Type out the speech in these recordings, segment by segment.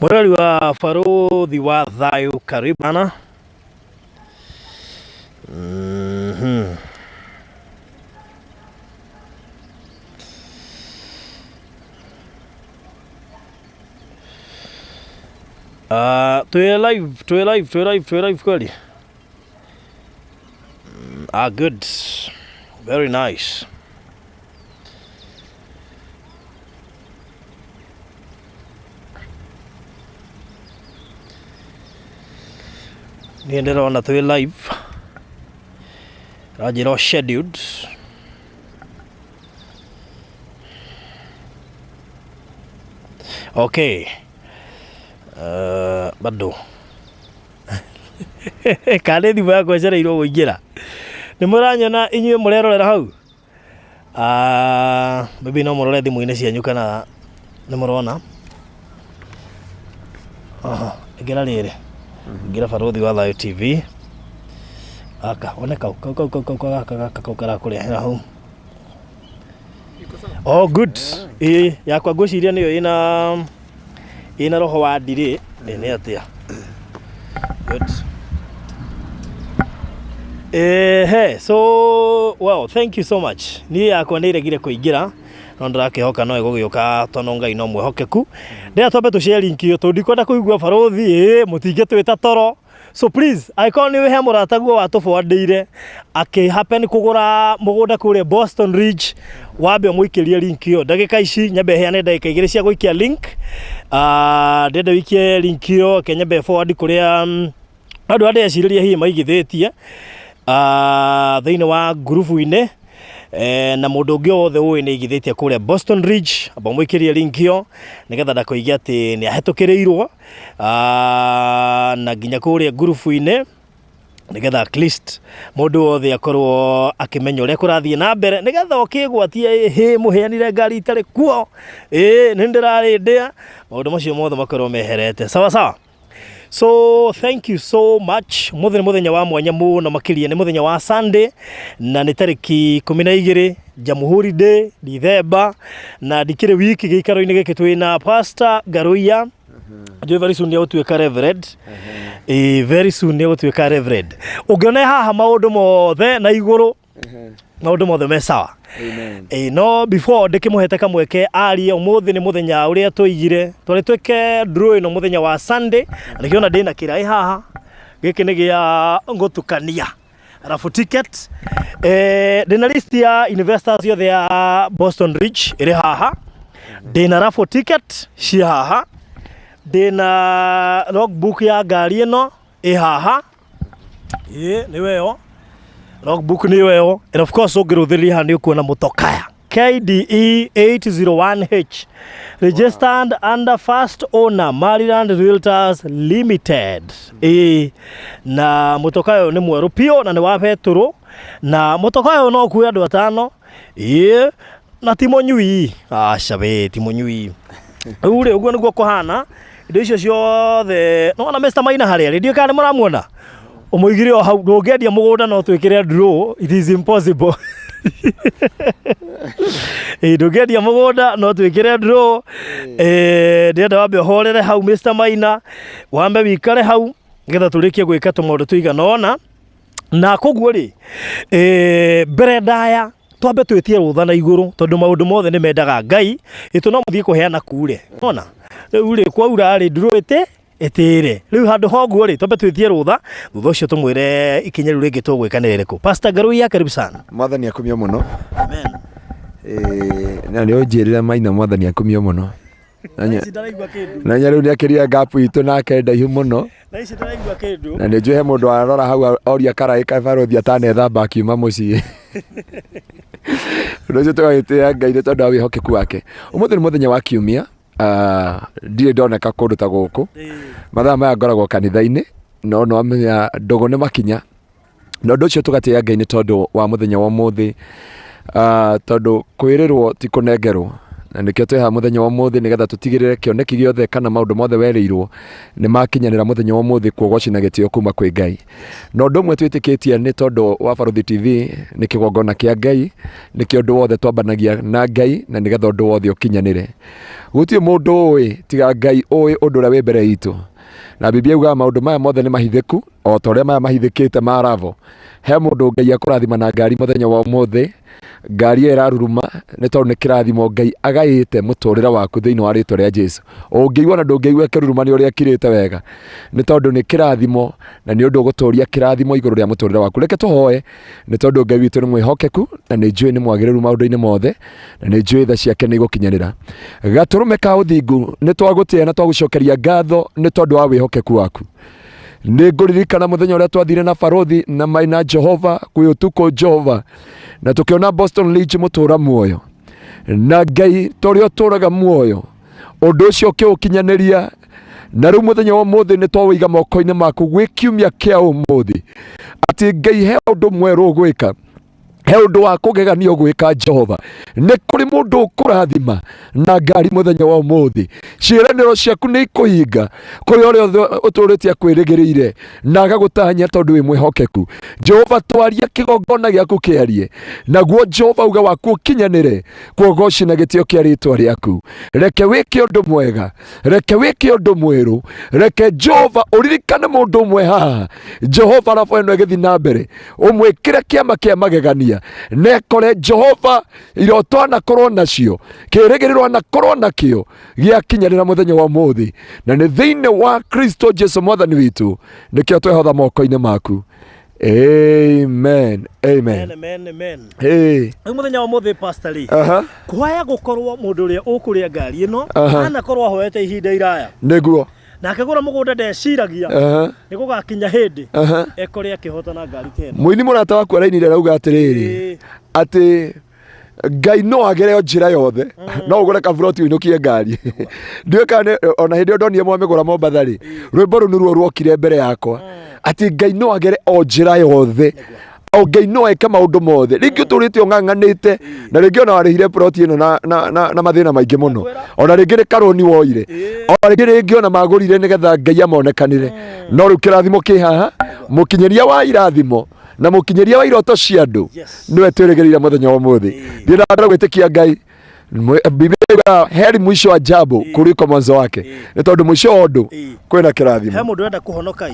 Murali wa Farodhi wa Thayo, karibu bana. Tuwe live kweli. Good. Very nice. Niendera ona tuwe live. Rajiro scheduled. Okay. Bado. Kale ndi bwa kwacera iro guingira. Ni muranyona inyue murerorera hau. Maybe no murore thimu-ini cianyu kana ni murona. Igira riri. Igira Farodhi wa Thayo TV. Aka oneka kau kara kuria hau. Oh good. Yakwa ngwiciria niyo ina roho wa ndiri ni atia. Good. So wow, thank you so much. Ni yakwa niregire kuingira no ndirakihoka no igugioka tono Ngai no mwehokeku. Ndia twambe tu share link yo tundikwenda kuigua Farodhi mutinge twita toro. So please, icon ni we murataguo watu forwardire happen kugura mugunda kure Boston Ridge, wabe muikirie link yo ndagika ici nyambe heane ndagika igiri cia guikia link. Ndenda wikie link yo kenyambe forward kuria andu ande yaciriria hi maigithitie thiini wa group-ini na mundu ungi wothe uwi ni igithitie kuria Boston Ridge aba muikirie link yo nigetha ndakoigia ati ni ahetukirirwo na nginya kuria group-ini nigetha at mundu wothe akorwo akimenya uria kurathie na mbere nigetha ukigwatie muheanire ngari itari kuo ni ndirari ndia maundu macio mothe makorwo meherete sawa sawa. So thank you so much. Muthenya wa mwanya muno makiria ni muthenya wa Sunday na ni tariki 12 Jamhuri Day December na dikire wiki gikaro-ini giki twina Pastor Ngaruiya. Very soon ni gutwika Reverend. Very soon ni gutwika Reverend. Ungiona haha maundu mothe na iguru maundu mothe me sawa. Amen. No before ndikimuhete kamweke arie umuthi ni muthenya uria tuigire twari tweke draw ino muthenya wa Sunday nikiona ndina kirai haha giki ni gia ngutukania rafu ticket ndina list ya investors yothe ya Boston Ridge iri haha ndina rafu ticket ci haha ndina logbook ya ngari ino i haha ni weyo logbook ni weyo and of course ungiruthiria hani ukuona mutokaya KDE 801H registered under first owner Maryland Realtors Limited. Na mutokaya ni mweru pio na ni wa petro na mutokaya no kuya andu atano na timonyui shabe timonyui ure uguo niguo kuhana indo icio ciothe no na Mr. Maina haria radio kana muramuona umuigire o hau ndungendia mugunda no twikire draw, it is impossible. Ndungendia mugunda no twikire draw. Ndenda wambe horere hau Mr. Maina wambe wikare hau ngetha turikie gwika tumaundu tuiganona na koguo ri mbere ndaya twambe twitie rutha na iguru tondu maundu mothe ni mendaga Ngai itu no muthie kuheana kure ona riu ri kwaura ri draw etire riu handu hoguo ri twambe twitie rutha thutha ucio tumwire ikinya riu ringi tugwikana iriku. Pastor Ngaruiya karibu sana. Mwathani akumio muno. Amen. Na leo njirira Maina mwathani akumio muno. Nanya riu niakiria gapu itu nake ndaihu muno. Na ici ndaraigua kindu. Na njuhe mundu arora hau oria karai ka Farodhi atanethamba akiuma mucii. Ndio twagitia Ngai tondu wa wihokeku wake. Umuthi ni muthenya wa kiumia. Ndire ndoneka kundu ta guku mathaa maya ngoragwo kanitha-ini no amenya ndogo ni makinya no ndu cio tugatia Ngai ni tondu wa muthenya wa muthi tondu kwirirwo ti kunengerwo na nikio tweha muthenya wa muthi nigetha tutigirire kioneki giothe kana maundu mothe werirwo ni makinyanira muthenya wa muthi kuogoci na gitio kuma kwi Ngai. No ndumwe twitikitie ni tondu wa Barothi TV ni kigongona kia Ngai, ni kio ndu wothe twambanagia na Ngai na nigetha ndu wothe ukinyanire. Gutie mundu oi tiga Ngai oi undu ria wi mbere itu. Na Biblia yuga maundu maya mothe ni mahithiku o ta uria maya mahithikite maravo. He mundu Ngai akurathima na ngari muthenya wa muthi, ngari iraruruma ni tondu ni kirathimo Ngai agaite muturira waku thiini wa ritwa ria Jesu. Ungiigua na ndungiigua kiruruma ni uria kirite wega ni tondu ni kirathimo na ni undu uguturia kirathimo iguru ria muturira waku. Reke tuhoe ni tondu Ngai witu ni mwihokeku na ni njui ni mwagiriru maundu-ini mothe na ni njui tha ciake ni igukinyanira. Gaturume ka uthingu ni twagutia na twagucokeria ngatho ni tondu wa wihokeku waku. Ni nguririkana muthenya uria twathire na Barothi na maina Jehova kwi utuko Jehova na tukiona Boston League mutura muoyo na Ngai tori uturaga muoyo undu ucio ukiukinyaniria na riu muthenya wa muthi ni twawiga moko-ini maku gwikiumia kia umuthi ati Ngai he undu mweru gwika, he undu wa kugegania gwika Jehova. Ni kuri mundu ukurathima na ngari muthenya wa umuthi, ciiraniro ciaku ni ikuhinga kuri uria uturitie kwirigirire na agagutanya tondu wi mwihokeku. Jehova twaria kigongona giaku kiarie naguo Jehova uga waku ukinyanire kuogoci na gitio kia ritwa riaku. Reke wike undu mwega, reke wike undu mweru, reke Jehova uririkane mundu umwe haha Jehova arabu eno igithi na mbere umwikire kiama kia magegania nekore Jehova iroto anakorwo nacio kirigiriro anakorwo nakio giakinyarira muthenya wa muthi na ni thiini wa Kristo Jesu mwathani witu nikio twehotha moko-ini maku. Amen. Amen. Amen. Amen. Hey. Muthenya wa muthi Pastor Lee. Kuhaya gukorwo mundu uria ukuria ngari ino anakorwo ahoete ihinda iraya. Niguo. Na akagura mugunda ndeciragia ni gugakinya hindi ekore akihotana ngari tena. Muini murata waku arainire rauga atiriri ati Ngai no agere njira yothe no ugure kaburoti uinukie ngari. Ndiweka ona hindi ndonire mwamigura Mombathari rwimbo ru niruo rwokire mbere yakwa ati Ngai no agere o njira yothe o Ngai no eka maundu mothe. Ringi uturite ong'ang'anite na ringi ona warihire ploti ino na mathina maingi muno, ona ringi ni karoni woire, ona ringi ona magurire nigetha Ngai amonekanire. No riu kirathimo ki haha, mukinyeria wa irathimo na mukinyeria wa iroto cia andu niwe twirigirire muthenya wa muthi. Ndirenda gwitikia Ngai Biblia heri mwisho wa jambo kuliko mwanzo wake. Ni tondu mwisho wa undu kwina kirathimo. He mundu enda kuhonoka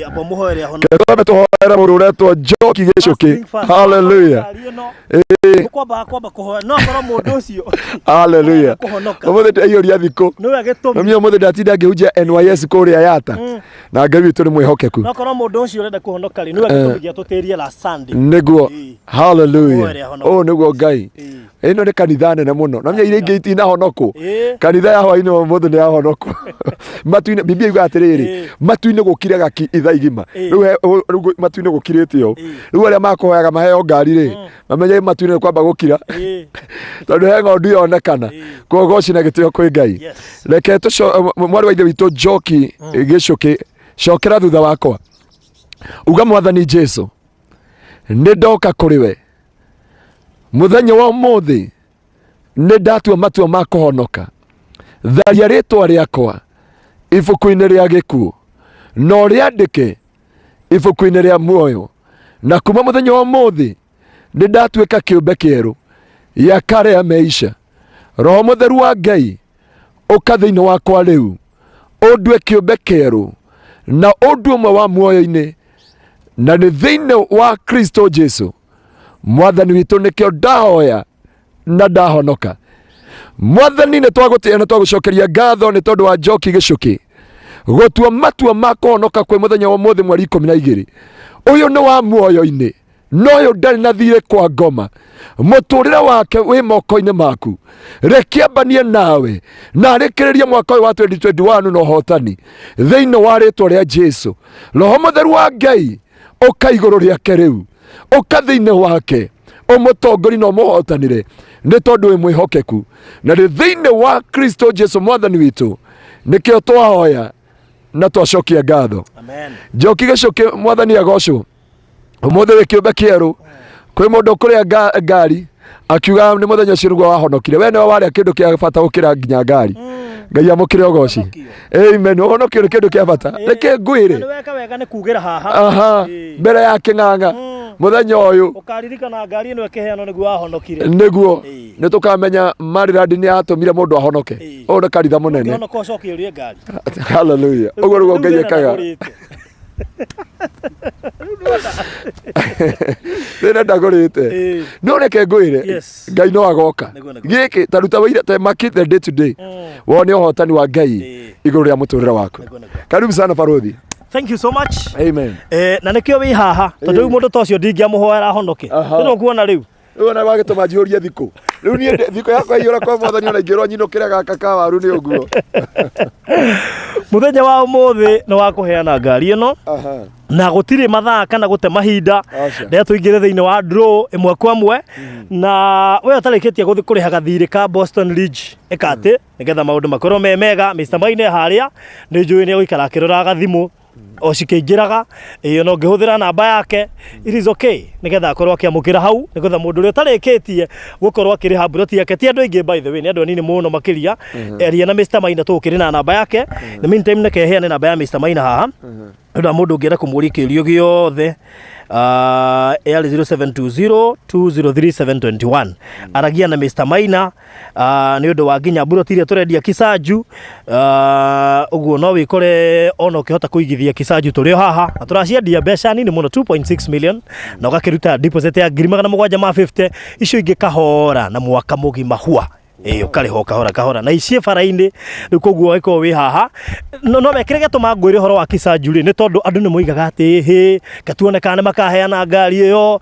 abo muhoere ahonoka. Ketobe tuhoera mundu uretwo Njoki Gicuki. Hallelujah. Kwamba kuhoera no akoro mundu ucio. Hallelujah. Umuthi ndaiyoria thiko. No agitumi. Mimi umuthi ndatinda ngihunjia NYS kuria Yata. Na Ngai witu ni mwihokeku. No akoro mundu ucio urenda kuhonoka ri no agitumi giatutiria la Sunday. Niguo. Hallelujah. Oh niguo Ngai. Ino ni kanitha nene muno na menya iringi itina honoko kanitha ya hwaini wa muthu ni ya honoko matuine Biblia yuga atiriri matuine gukire gaki itha igima riu matuine gukirite yo riu aria makoyaga maheo ngari ri mamenye matuine kwamba gukira tondu he ngondu yonekana kuogoci na gitio kwi Ngai. Reke mwari wa ithe witu Njoki Gicuki cokera thutha wakwa uga Mwathani Jesu ni ndoka kuri we muthenya wa umuthi ni ndatua matua ma kuhonoka. Tharia ritwa riakwa ibuku-ini ria gikuo no riandike ibuku-ini ria muoyo, na kuma muthenya wa umuthi ni ndatuika kiumbe kieru ya kare ya meisha. Roho mutheru wa Ngai uka thiini wakwa riu undue kiumbe kieru na undu umwe wa muoyo-ini na ni thiini wa Kristo Jesu Mwathani witu nikio ndahoya na ndahonoka. Mwathani ni twagutia na twagucokeria ngatho ni tondu wa Njoki Gicuki gutua matua ma kuhonoka kwi muthenya wa muthi mweri 12. Uyu ni wa muoyo-ini no uyu ndari na thire kwa ngoma. Muturire wake wi moko-ini maku. Reke ambanie nawe na arikiririe mwaka wa 2021 no hotani thiini wa ritwa ria Jesu. Roho mutheru wa Ngai uka iguru riake riu uka thiini wake umutongori no muhotanire ni tondu wi mwihokeku na ni thiini wa Kristo Jesu Mwathani witu nikio twahoya na twacokia ngatho. Amen. Njoki Gicuki Mwathani agocwo umuthi wi kiumbe kieru kwi mundu kuria ngari akiuga nĩ mũthenya ũcio nĩguo wahonokire we nĩwe warĩa kĩndũ kĩa bata gũkĩra nginya ngari Ngai amũkĩre ũgoci amen ũhonokio nĩ kĩndũ kĩa bata reke ngwĩre nĩ weka wega nĩ kugĩra haha mbere ya kĩng'ang'a mũthenya ũyũ ũkaririkana ngari ĩno ĩkĩheanwo nĩguo wahonokire nĩguo nĩ tũkamenya Maryland nĩ yatũmire mũndũ ahonoke ũũ nĩ kanitha mũnene ũhonoka ũcokie ũrĩe ngari hallelujah ũguo nĩguo Ngai ekaga thĩna ndagũrĩte no reke ngwĩre Ngai no agoka gĩkĩ taruta wĩira te mark the day today wone ũhotani wa Ngai igũrũ rĩa mũtũrĩre waku karibu sana barothi. Thank you so much. Amen. Na nikio wi haha tondu rĩu mũndũ ta ũcio ndingĩamũhoera ahonoke nĩ kuona rĩu ona wagĩtũma njihũrie thikũ rĩu niĩ thikũ yakwa iyũra kwa mwathani ona ingĩrwo nyinũkĩre gaka ka waru nĩ ũguo mũthenya wa ũmũthĩ nĩ wa kũheana ngari ĩno na gũtirĩ mathaa kana gũte mahinda rĩrĩa tũingĩre thĩinĩ wa draw ĩmwe kwa ĩmwe na we ũtarĩkĩtie gũthiĩ kũrĩha gathirĩ ka Boston Ridge ĩkatĩ nĩgetha maũndũ makorwo me mega Mr. Maine harĩa nĩ njũĩ nĩ gũikara akĩroraga thimũ o cikĩingĩraga no ngĩhũthĩra namba yake it is okay nĩgetha akorwo akĩamũkĩra hau nĩgetha mũndũ ũrĩa ũtarĩkĩtie gũkorwo akĩrĩha mburoti yake ti andũ aingĩ by the way nĩ andũ anini mũno makĩria aria na Mr. Maine tũkĩrĩ na namba yake the meantime nĩkeheane namba ya Mr. Maine haha nĩũndũ wa mũndũ ũngĩenda kũmũria kĩũrio gĩothe yarĩ 0720203721 aragia na Mr. Maine nĩ ũndũ wa nginya mburoti iria tũrendia Kisaju ũguo no wĩkore ona ũkĩhota kũigithia Kisaju tũrĩ haha na tũraciendia mbeca nini mũno 2.6 million na ũgakĩruta deposit ya 750 icio ingĩ kahora na mwaka mũgima hua ũkarĩha kahora na icie bara-inĩ rĩu koguo ĩkorwo wĩ haha no mekĩre gĩtũma ngwĩre ũhoro wa Kisaju rĩ nĩ tondũ andũ nĩ moigaga atĩ katuonekana nĩ makaheana ngari ĩyo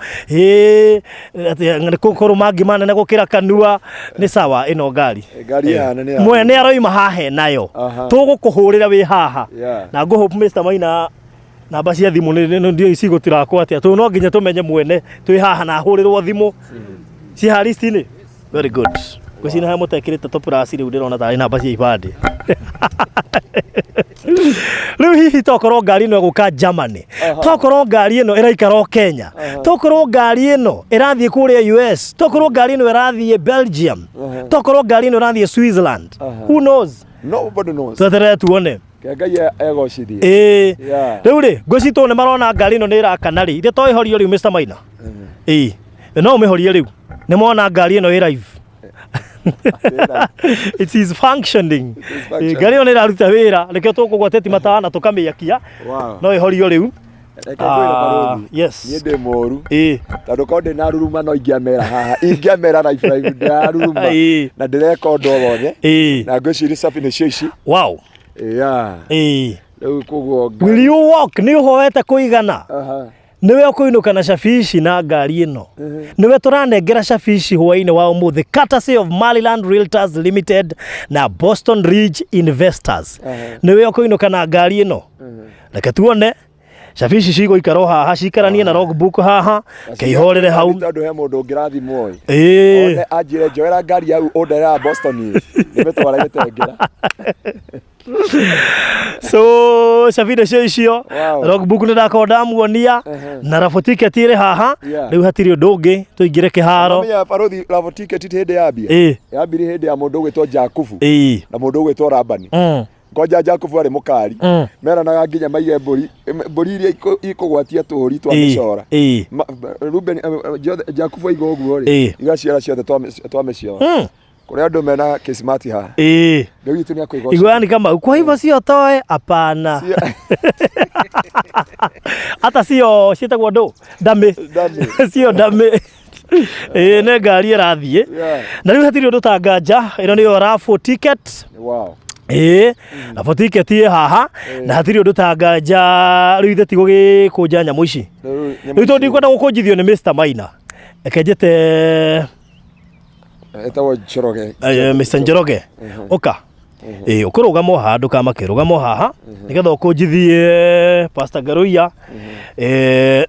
nĩ kũkorwo mangĩ manene gũkĩra kanua nĩ sawa ĩno ngari mwene aroima hahe nayo tũgũkũhũrĩra wĩ haha na ngũhope Mr. Maine namba cia thimũ nĩ cigũtirakwo atĩa tondũ no nginya tũmenye mwene twĩ haha na hũrĩrwo thimũ ci haristi-inĩ very good Kwĩcina he mũtekĩrĩte top plus rĩu ndĩrona tarĩ namba cia ibandĩ rĩu hihi tokorwo ngari ĩno ĩgũka Germany tokorwo ngari ĩno ĩraikara Kenya tokorwo ngari ĩno ĩrathiĩ kũrĩa US tokorwo ngari ĩno ĩrathiĩ Belgium tokorwo ngari ĩno ĩrathiĩ Switzerland who knows nobody knows tweterere tuone Ngai egocithie rĩu rĩ ngwĩcitũ nĩ marona ngari ĩno nĩ ĩrakana rĩ ithe to ĩhorio rĩu Mr. Maine no ũmĩhorie rĩu nĩ mona ngari ĩno ĩ live it is functioning ngari ĩyo nĩ ĩraruta wĩra nĩkĩo tũkũgwateti matawa na tũkamĩakia no ĩhorio rĩu yes niĩ ndĩ mũru tondũ korwo ndĩ na ruruma no ingĩamera haha ingĩamera live ndĩra ruruma na ndĩreka ũndũ o wothe na ngwĩciria sabi nĩcio ici wow rĩu koguo will you walk nĩ ũhoete kũigana niwe ũkũinũka na cabici na ngari ĩno niwe tũranengera cabici hwaĩ-inĩ wa ũmũthĩ courtesy of Maryland Realtors Limited na Boston Ridge Investors niwe ũkũinũka na ngari ĩno reke tuone cabici cigũikara haha cikaranie na logbook haha keihorere hau tondũ he mũndũ ũngĩrathimwo one anjĩre njoera ngari yau ũnderera Boston nĩmĩtwara gĩtengera so cabici cio logbook nĩ ndakorwo ndamuonia na rabo ticket ĩrĩ haha rĩu hatirĩ ũndũ ũngĩ tũingĩre kĩharo menya barothi rabo ticket ti hĩndĩ yambire hĩndĩ ya mũndũ ũgwĩtwo Jakubu na mũndũ ũgwĩtwo Rabani Ngoja Jakubu arĩ mũkari meranaga nginya maige mbũri iria ikũgwatia tũhũri twa mĩcora Ruben Jakubu aiga ũguo rĩ igaciara ciothe twamĩciora kũrĩa andũ mena kismati haha rĩu itu nĩ akũiga igwani kama kwa hivyo sio toe hapana hata sio ciĩtagwo ndũ ndamĩ sio ndamĩ nĩ ngari ĩrathiĩ na rĩu hatirĩ ũndũ ta nganja ĩno nĩyo raffle ticket rabo ticket ĩ haha na hatirĩ ũndũ ta nganja rĩu ithe ti gũgĩkũnja nyamũ ici rĩu tondũ ndikwenda gũkũnjithio nĩ Mr. Maine reke njĩte etagwo Njoroge Mr. Njoroge ũka ũkũrũgama haha ndũkamakĩrũgama haha nĩgetha ũkũnjithie Pastor Ngaruiya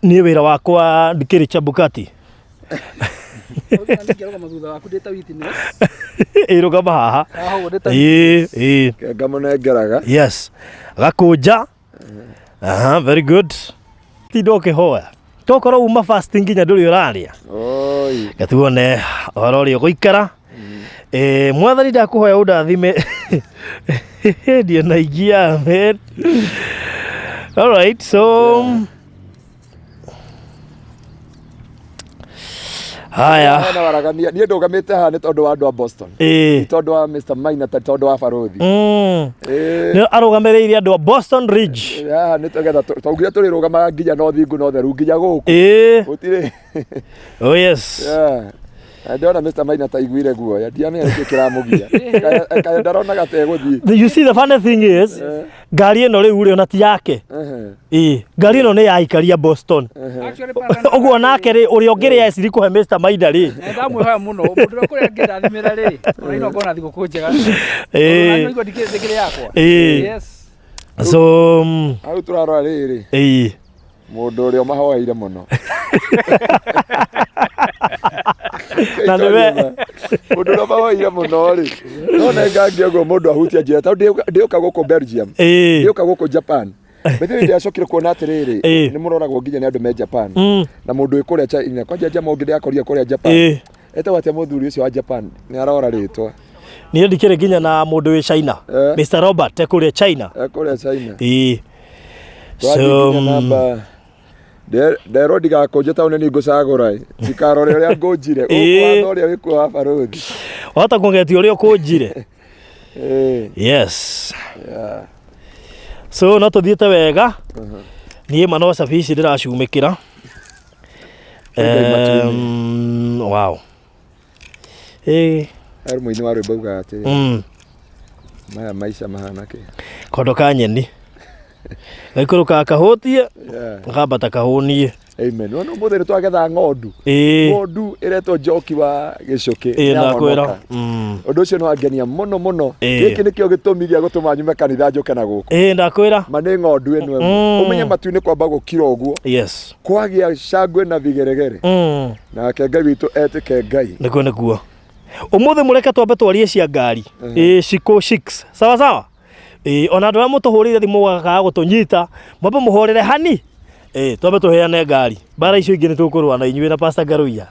niĩ wĩra wakwa ndikĩrĩ Chabukati rũgama haha ngamunengeraga yes gakũnja very good ti ndũkĩhoya tokorwo uma fasting nginya ndũrĩ ũrarĩa gatuone horo ri guikara mwathani ndakuhoya undathime ndio naingia man. All right, so haya na waragania nie ndugamite haha ni tondu wa andu a Boston ni tondu wa Mr. Maina ta tondu wa barothi ni arugamiriire andu a Boston Ridge ni togetha twaugire turi rugama nginya no thingu no theru nginya guku utire oh yes ndona Mr. Maina ta iguire guoya ndiamenya niki kiramugia kaya ndarona gate guthii. You see the funny thing is ngari ino riu ri ona ti yake ngari ino ni ya ikaria Boston oguo nake ri uri ongire ya siri kuhe Mr. Maina ri ndamwihoya muno mundu kuria ngendathimira ri uraino ngona thiguku njega no igwa ndikire yakwa yes so au turarora riri mundu uri mahoyaire muno na nĩwe mundu uri mahoyaire muno ri none ngangio go mundu ahutia njira tondu ndiuka guku Belgium ndiuka guku Japan bethe ndia cokire kuona atiriri ni muroragwo nginya ni andu me Japan na mundu ikuria China kwanja jamaa ungi ndiakoria kuria Japan etagwo atia muthuri ucio wa Japan ni arora ritwa ni ndikire nginya na mundu wi China Mr. Robert ekuria China so namba Dero diga kujeta une ni gusagura ikarore ria ngojire ukwana ria wikuo wa barothi wata kungeti uri ukujire yes so no tuthiete wega nie mano safici ndiracumikira wow ari muini wa rwimbo uga ati maya maisha mahana ki kondo ka nyeni gaikuru ka kahutie ngambata kahunie amen no muthiri twagetha ngondu ngondu iretwo njoki wa gicuki nakwira undu ucio no angenia muno muno giki nikio gitumiria gutuma nyume kanitha njoke na guku ndakwira ma ni ngondu eno umenye matu-ini kwamba gukira uguo yes kwagia cangwe na vigeregere nake Ngai witu etike Ngai nikuo umuthi mureke twambe twarie cia ngari ciko 6 sawa sawa ona andu mutuhurire thimu gaka gutunyita mwambe muhorere hani twambe tuheane ngari bara icio ingi ni tukurwa na inyuĩ na Pastor Ngaruiya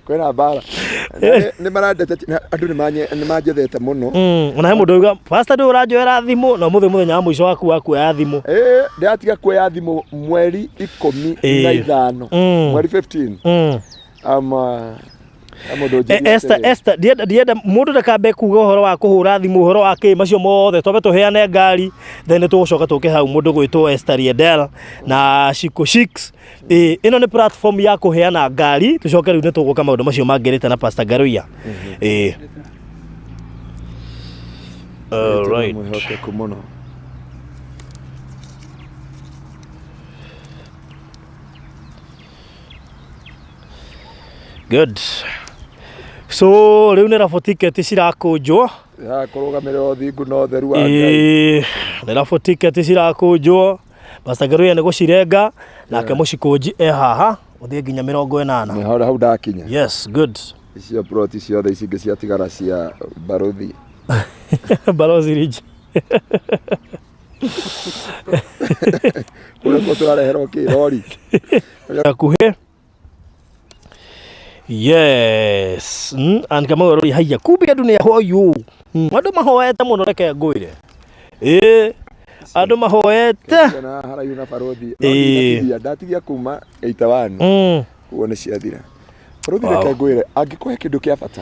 kwina bara ni marandete andu ni manjethete muno ona he mundu uga Pastor ndu uranjoera thimu na muthi muthenya wa muico waku wa kuoya thimu ndatiga kuoya thimu mweri 15 mweri 15 Esther dienda mundu ndakambe kuga uhoro wa kuhura thimu uhoro wa ki macio mothe twabe tuheane ngari then tugucoka tuke hau mundu gwitwo Esther Riedel na Shiko 6 ino ni platform ya kuheana ngari tucoke riu ni tuguka maundu macio mangirite na Pastor Ngaruiya all right good so riu ni rabo ticket cirakunjwo kurugamirwo thingu no theru wa Ngai ni rabo ticket cirakunjwo Pastor Ngaruiya ni gucirenga nake mucikunji haha uthie nginya 80 ni hau ndakinya yes good icio proti ciothe icingi ciatigara cia barothi barothi ridge kule turarehero kirori akuhe yes and kama rori haya kumbe andu ni hoyu andu mahoete muno reke nguire andu mahoete na harayu na barothi ndatigia kuma 81 kuone ciathira barothi reke nguire angikuhe kindu kia bata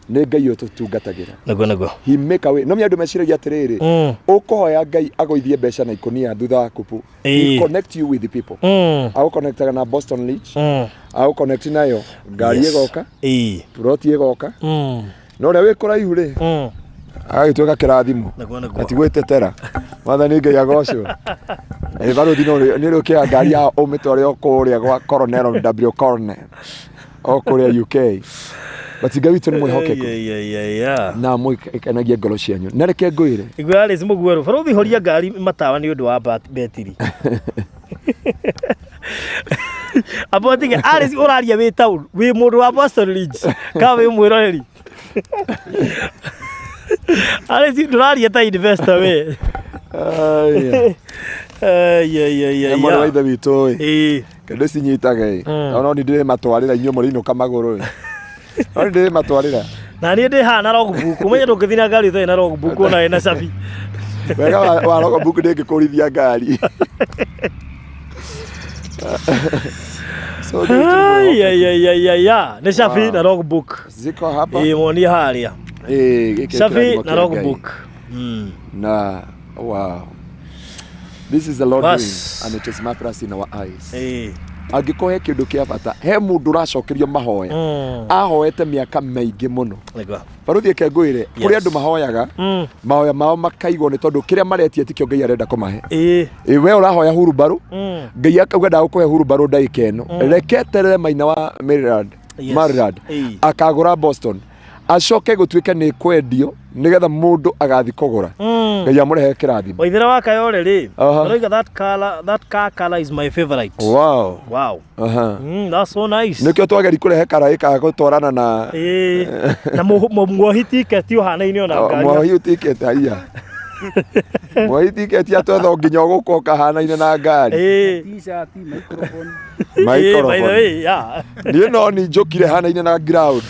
ni Ngai ututungatagira nago he make away no mi andu meciragia atiriri ukuhoya Ngai agoithie mbeca na ikonia thutha wa kupu he connect you with the people au connect na Boston Leach au connect nayo ngari igoka proti igoka no ria wikuraihu ri agituika kirathimo atigwitetera mwathani Ngai agocwo barothi no ni rukia ngari ya umitware okuria gwa Colonel W Colonel okuria UK bati Ngai tu ni mwihokeku na mwikanagia ngoro cianyu na reke nguire igwa ri muguero barothi horia ngari matawa ni undu wa betiri apotige Alice uraria wi town wi mundu wa Boston Ridge ka wi mwiroreri Alice nduraria ta investor we mwana wa ithe witũ kende cinyitaga no ni ndire matwarira inyo murino kamaguru no ni ndire matwarira na ni ndi hana logbook umenye ndukithina ngari thai na logbook ona ina cabi wega wa logbook ndingĩkũrithia ngari so ya ni cabi na logbook ziko hapa moni haria cabi na logbook na wow, this is the Lord doing and it is marvelous in our eyes. Angĩkohe kĩndũ kĩa bata he mũndũ ũracokerio mahoya ahoete mĩaka mĩingĩ mũno baruthi Ngaruiya kũrĩ andũ mahoyaga mahoya mao makaigwo nĩ tondũ kĩrĩa maretia tikio Ngai arenda kũmahe we ũrahoya hurubaru Ngai akauga ndagũkũhe hurubaru ndagĩka ĩno reketerere Maina wa Maryland akagũra Boston acoke gũtuĩke nĩ kwendio nigetha mũndũ agathi kũgũra Ngai amũrehe kĩrathimo waithĩra wa Kayole rĩ oiga that car color is my favorite. Wow That's so nice. Nĩkĩo twageri kũrehe kara ĩka gũtwarana na na muohi ticket ũhanaine ona ngari muohi ticket aiya muohi ticket atwetho nginya ũgũkũ kahanaine na ngari t-shirt microphone niĩ no ni njũkire hanaine na ground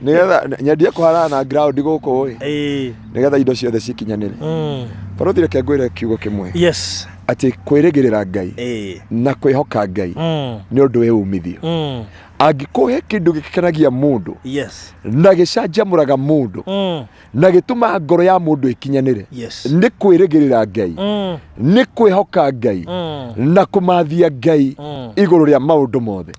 nigetha nyendie kũhana na ground gũkũ nigetha indo ciothe cikinyanĩre baruthi Ngaruiya kiugo kĩmwe atĩ kwĩrĩgĩrĩra Ngai na kwĩhoka Ngai nĩ ũndũ wĩ umithio angĩkũhe kĩndũ gĩkenagia mũndũ na gĩcanjamũraga mũndũ na gĩtũma ngoro ya mũndũ ĩkinyanĩre nĩ kwĩrĩgĩrĩra Ngai nĩ kwĩhoka Ngai na kũmathia Ngai igũrũ rĩa maũndũ mothe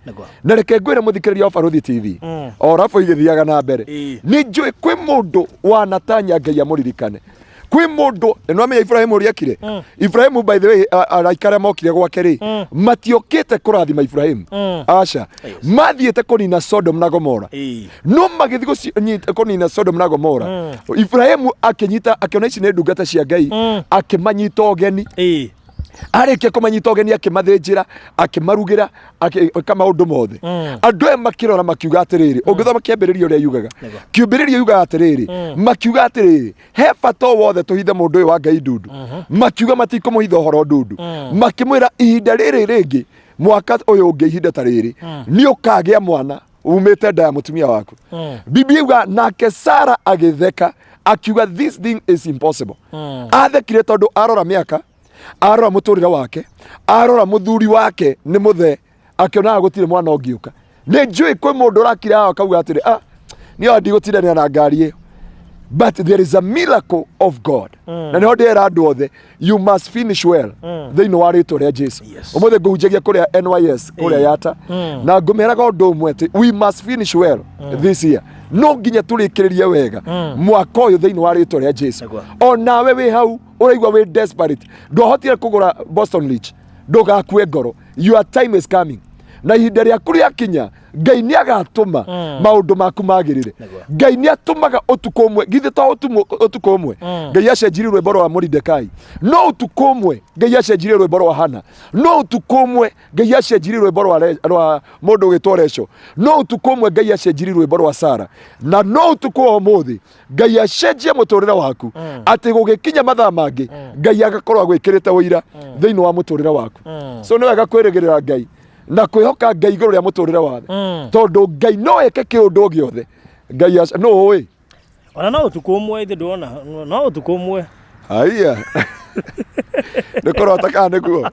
na reke ngwĩre mũthikĩrĩria wa Baruthi TV o rabu igĩthiaga na mbere nĩ njũĩ kwĩ mũndũ wanatanya Ngai amũririkane kwĩ mũndũ no amenya Ibrahimu ũrĩekire Ibrahimu by the way araikara mokire gwake rĩ matiokĩte kũrathima Ibrahimu aca mathiĩte kũnina Sodom na Gomora no magĩthiĩ kũnina Sodom na Gomora Ibrahimu akĩona ici nĩ ndungata cia Ngai akĩmanyita ũgeni arĩkia kũmanyita ũgeni akĩmathĩnjĩra akĩmarugĩra akamaũndũ mothe andũ aya makĩrora makiuga atĩrĩrĩ ũngĩthoma kĩambĩrĩria ũrĩa yugaga kĩambĩrĩria yugaga atĩrĩrĩ makiuga atĩrĩrĩ he bata wothe tũhithe mũndũ ũyũ wa Ngai ndundu makiuga matikũmũhitha ũhoro ndundu makĩmwĩra ihinda rĩrĩ rĩngĩ mwaka ũyũ ũngĩ ihinda ta rĩrĩ nĩ ũkagĩa mwana umĩte nda ya mũtumia waku Biblia yuga nake Sara agĩtheka akiuga this thing is impossible athekire tondũ arora mĩaka arora mũtũrĩre wake arora mũthuri wake nĩ mũthe akĩona gũtirĩ mwana ũngĩũka nĩ njũĩ kwĩ mũndũ ũrakira haha akauga atĩrĩ niĩ ndigũtindanĩra na ngari ĩyo but there is a miracle of God na nĩho ndĩrera andũ othe you must finish well thĩinĩ wa rĩtwa rĩa Jesu ũmũthĩ ngũhunjagia kũrĩa NYS kũrĩa Yata na ngũmeraga ũndũ ũmwe atĩ we must finish well this year no nginya tũrĩkĩrĩrie wega mwaka ũyũ thĩinĩ wa rĩtwa rĩa Jesu o nawe wĩ hau ũraigua wĩ desperate ndwahotire kũgũra Boston Leach ndũgakue ngoro your time is coming na ihinda rĩaku rĩakinya Ngai nĩ agatũma maũndũ maku magĩrĩre Ngai nĩ atũmaga ũtukũ ũmwe githĩ to ũtukũ ũmwe Ngai acenjirie rwĩmbo rwa Moridekai no ũtukũ ũmwe Ngai acenjirie rwĩmbo rwa Hana no ũtukũ ũmwe Ngai acenjirie rwĩmbo rwa mũndũ ũgĩtwo Resho no ũtukũ ũmwe Ngai acenjirie rwĩmbo rwa Sara na no ũtukũ wa ũmũthĩ Ngai acenjie mũtũrĩre waku atĩ gũgĩkinya mathaa mangĩ Ngai agakorwo agwĩkĩrĩte ũira thĩinĩ wa mũtũrĩre waku so nĩ wega kwĩrĩgĩrĩra Ngai na kwĩhoka Ngai igũrũ rĩa mũtũrĩre wathe tondũ Ngai no eke kĩũndũ gĩothe Ngai no ũĩ ona no ũtukũ ũmwe ithe ndona no ũtukũ ũmwe aiya nĩ kũrota kana nĩguo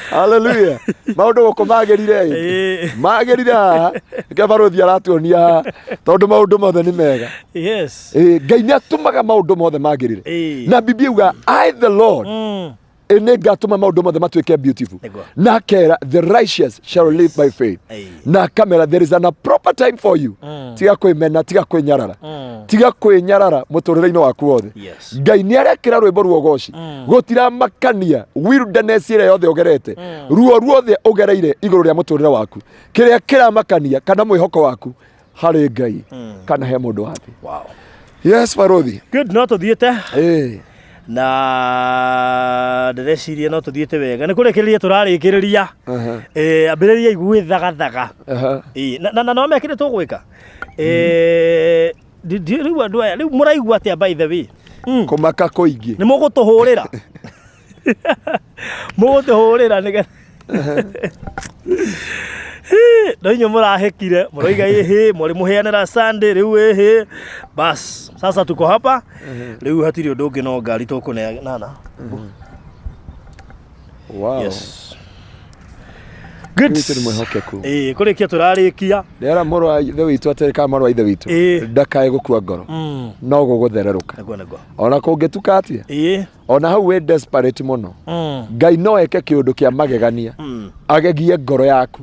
haleluya maũndũ gũkũ magerire haha nĩkĩo Baruthi aratuonia tondũ maũndũ mothe nĩ mega Ngai nĩ atũmaga maũndũ mothe magĩrĩre na Biblia yuga I the Lord nĩ ngatũma maũndũ mothe matuĩke beautiful na akera the righteous shall live by faith na kamera there is a proper time for you tiga kwĩmena tiga kwĩnyarara mũtũrĩre-inĩ waku wothe Ngai nĩ arekĩra rwĩmbo ruo goci gũtiramakania wilderness ĩrĩa yothe ũgerete ruo ruothe ũgereire igũrũ rĩa mũtũrĩre waku kĩrĩa kĩramakania kana mwĩhoko waku harĩ Ngai kana he mũndũ wathi yes Baruthi good no tũthiĩte na ndĩreciria no tũthiĩte wega nĩ kũrĩkĩrĩria tũrarĩkĩrĩria ambĩrĩria igwĩthagathaga na no mekĩrĩ tũgwĩka rĩu andũ aya rĩu mũraigua atĩa by the way kũmaka kũingĩ nĩ mũgũtũhũrĩra nĩgetha No inyo murahekire muroiga ehe muri muheanira Sunday riu ehe bas sasa tuko hapa riu hatiri undu ungi no ngari tukuneana. Wow. Yes. Good. Kurikia turarikia. Ndera morwa ithe witu atereka morwa ithe witu. Ndakae gukua ngoro. No guguthererũka. Ona kungituka atia. Ona hau we desperate muno. Ngai no eke kiundu kia magegania. Agegie ngoro yaku.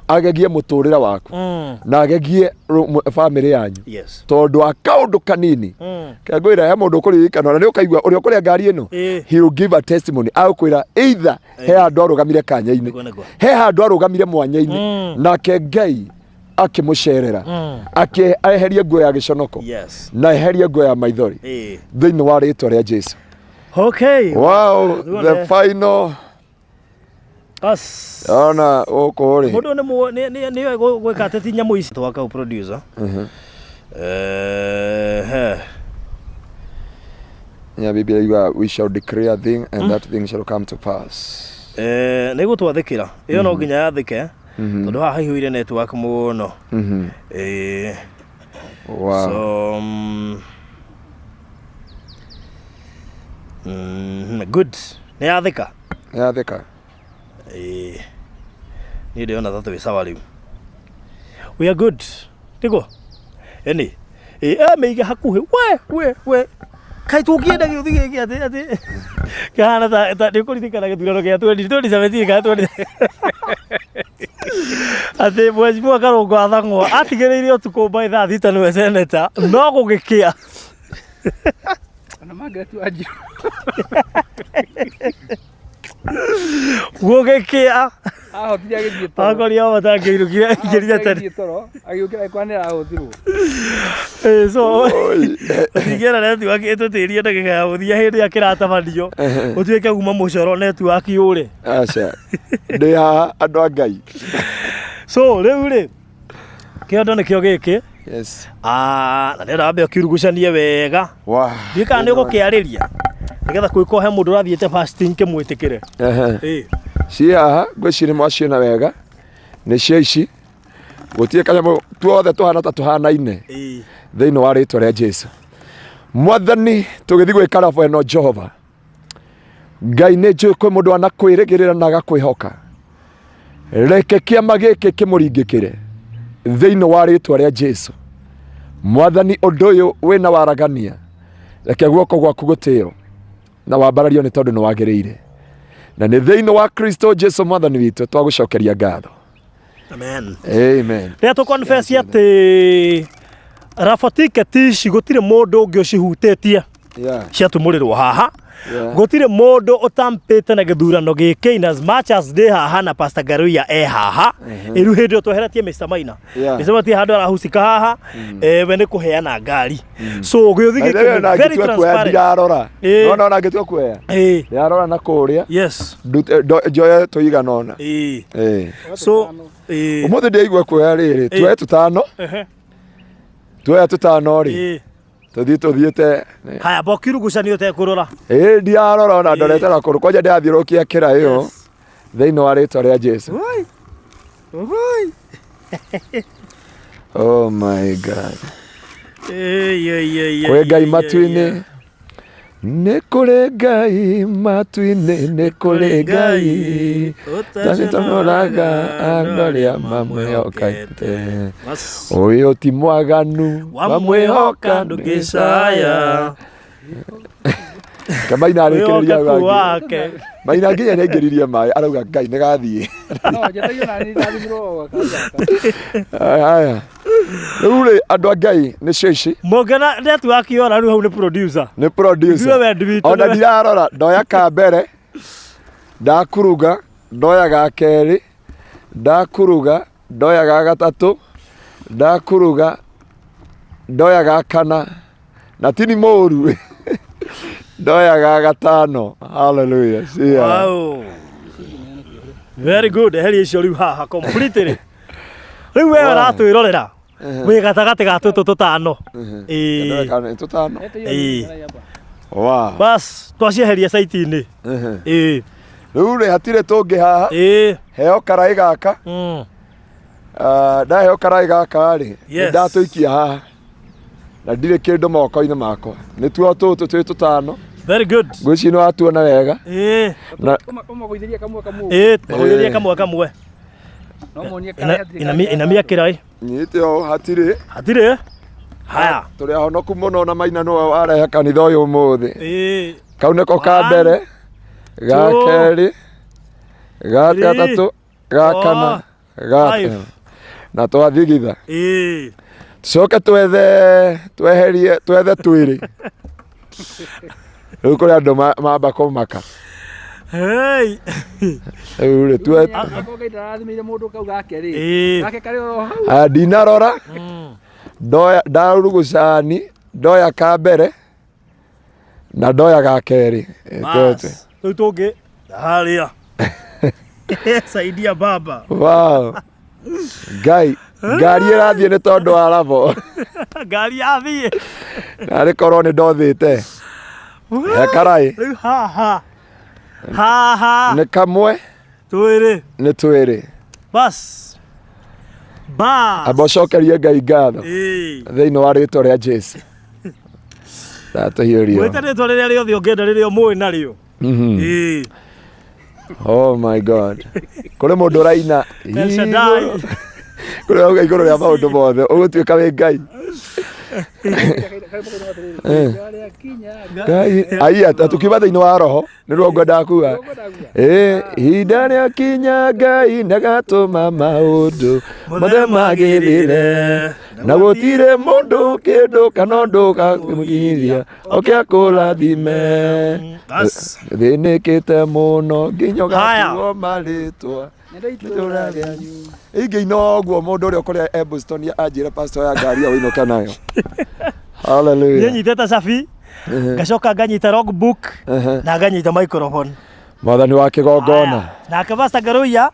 Agegie muturira waku. Na agegie family yanyu. Tondu akaundu kanini. Kagwira ya mundu kuririkana ona ni ukaigua uri ukuria ngari ino. He will give a testimony. Akwira either he andu arugamire kanya-ini. He andu arugamire mwanya-ini. Nake Ngai akimucerera aherie nguo ya giconoko na eherie nguo ya maithori thiini wa ritwa ria Jesu. Okay. Wow, the final. Us. Ona okore. Mundu ni gwika ateti nyamu ici twaka producer. Yeah, Biblia we shall decree a thing and that thing shall come to pass. Ni gutwathikira. Iyo no nginya yathike. Tondu haha hiuire network muno. Wow. So good. Ni yathika. Yathika. Ni ndio na tatu wisawa riu. We are good. Tigo. Eni. Meiga hakuhi. We. Kai tukienda githigi ati. Kana ta ndikuritikana githurano gia 2017 ka 20. Ati mheshimiwa Karongo athangwo atigereire utuko by thaa thita niwe senator no gugikia. Ana magatu aji. Gugikia. Ahotire agithie toro. Akoria batangirukire ngiria tani. Agĩũkĩra kwanĩra ahũthirwo. So tigera network itutirie ndagika ya guthia hindi ya kiratamanio utuike kuma mucoro network yure. Aca. Ndi haha andu a Ngai. So riu kiondo nikio giki. Yes. Na ndenda wambe ukirugucanie wega. Wow. Ndika ni gukiariria. Nigetha kwiko he mundu rathiete fasting kimwitikire. Ci haha ngwiciria mwaciona wega ni cia ici gutie kanyamo tuothe tuhana ta tuhanaine thiini wa ritwa ria Jesu. Mwathani tugithi gwikara bweno Jehova Ngai ni njui kwi mundu anakwirigirira na agakwihoka reke kiama giki kimuringikire thiini wa ritwa ria Jesu. Mwathani undu uyu wina waragania reke guoko gwaku gutio na wambarario ni tondu ni wagiriire na ni thiini wa Kristo Jesu Mwathani witu twagucokeria ngatho. Amen. Amen. Ria tu confess ati rafatike tici gutire mundu ungi ucihutĩtie. Cia tumurirwo haha. Gutire mundu utampite na githurano giki in as much as they haha na Pastor Ngaruiya haha. Iru hindi tweheretie Mr. Maina. Mr. ti handu arahusika haha we ni kuheana ngari. So githigi very transparent. Ndirarora. No ngitua kuya. Ndirarora na kuria. Yes. Joya tuiganona. So umuthi ndigwa kuya riri tuwe tutano. Tuwe tutano ri. Tuthiite haya bokirugucanio te kurora ndiarora ona ndorete na kuru kwaja ndathirukia kira iyo thiini wa ritwa ria Jesu. Oh my God. Kwi Ngai matu-ini nĩ kũrĩ Ngai matu-ini nĩ kũrĩ Ngai tanĩtonoraga andũ arĩa mamwĩhokete ũyũ ti mwaganu wamwĩhoka ndũngĩcaya. Kamaina arĩkĩrĩria wake Maina nginya nĩaingĩririe maĩ arauga Ngai nĩ gathiĩ. Haya rĩu rĩ andũ a Ngai nĩ cio ici mũngena network yora rĩu hau nĩ producer. Nĩ producer ona ndirarora ndoya ka mbere ndakuruga ndoya ga kerĩ ndakuruga ndoya ga gatatũ ndakuruga ndoya ga kana na tini mũru ndoya ga gatano. Hallelujah. Wow. Very good. Heri icio rĩu haha completely. Rĩu we ũratwĩrorera wĩ gatagatĩ ga tũtũ tũtano. Tutano. Wow. Bas twacieheria site-inĩ. Riu ri hatire tungi haha. Heo karai gaka. Da heo karai gaka ri. Ndatuikia haha. Na ndire kindu moko-ini makwa. Ni tuo tutu twi tutano. Very good. Ngwici no atuona wega. Na kumagoithiria kamwe. Kumagoithiria kamwe. No monie karai hatire. Inamia kirai. Nyite o hatire. Hatire. Haya. Turi ahonoku muno na maina no warehe kanitha uyu umuthi. Kau niko ka mbere. Ga keri. Ga gatatu. Ga kana. Ga na twathigitha. Tucoke tweherie twiri. Riu kuri andu mamba kumaka. Hey. Uri twe. Akoga irathimire mundu kau gake ri. Gake kari o hau. Ndinarora. Ndarugucani. Ndoya ka mbere. Na ndoya ga keri. Riu tungi haria. Saidia baba. Wow. Ngai. Ngari irathie ni tondu wa rabo. Ngari yathie. Nari korwo ni ndothite. Karai. Ha. Ni kamwe. Twiri. Ni twiri. Bas. Abocokerie Ngai ngatho. Thiini wa ritwa ria Jesu. Ndatuhiurio. Mwita ritwa riria riothe ungienda riria mui nario. Oh my God. Kuri mundu uraina. Kuri auga iguru ria maundu mothe ugutuika wi Ngai. Ngai aya tukiuma thiini wa roho niruo ngwendaga kuga. Ihinda ria kinya Ngai ndagatuma maundu mothe magirire na gutire mundu kindu kana undu gakumugithia okia kurathime thinikite muno nginya gatuo maritwa ingi inoguo mundu uria ukuria Boston anjire pastor ya Ngari winuka nayo. Hallelujah. Nyitete cabi ngacoka nganyita logbook na nganyita microphone. Mwathani wa kigongona Nake Pastor Ngaruiya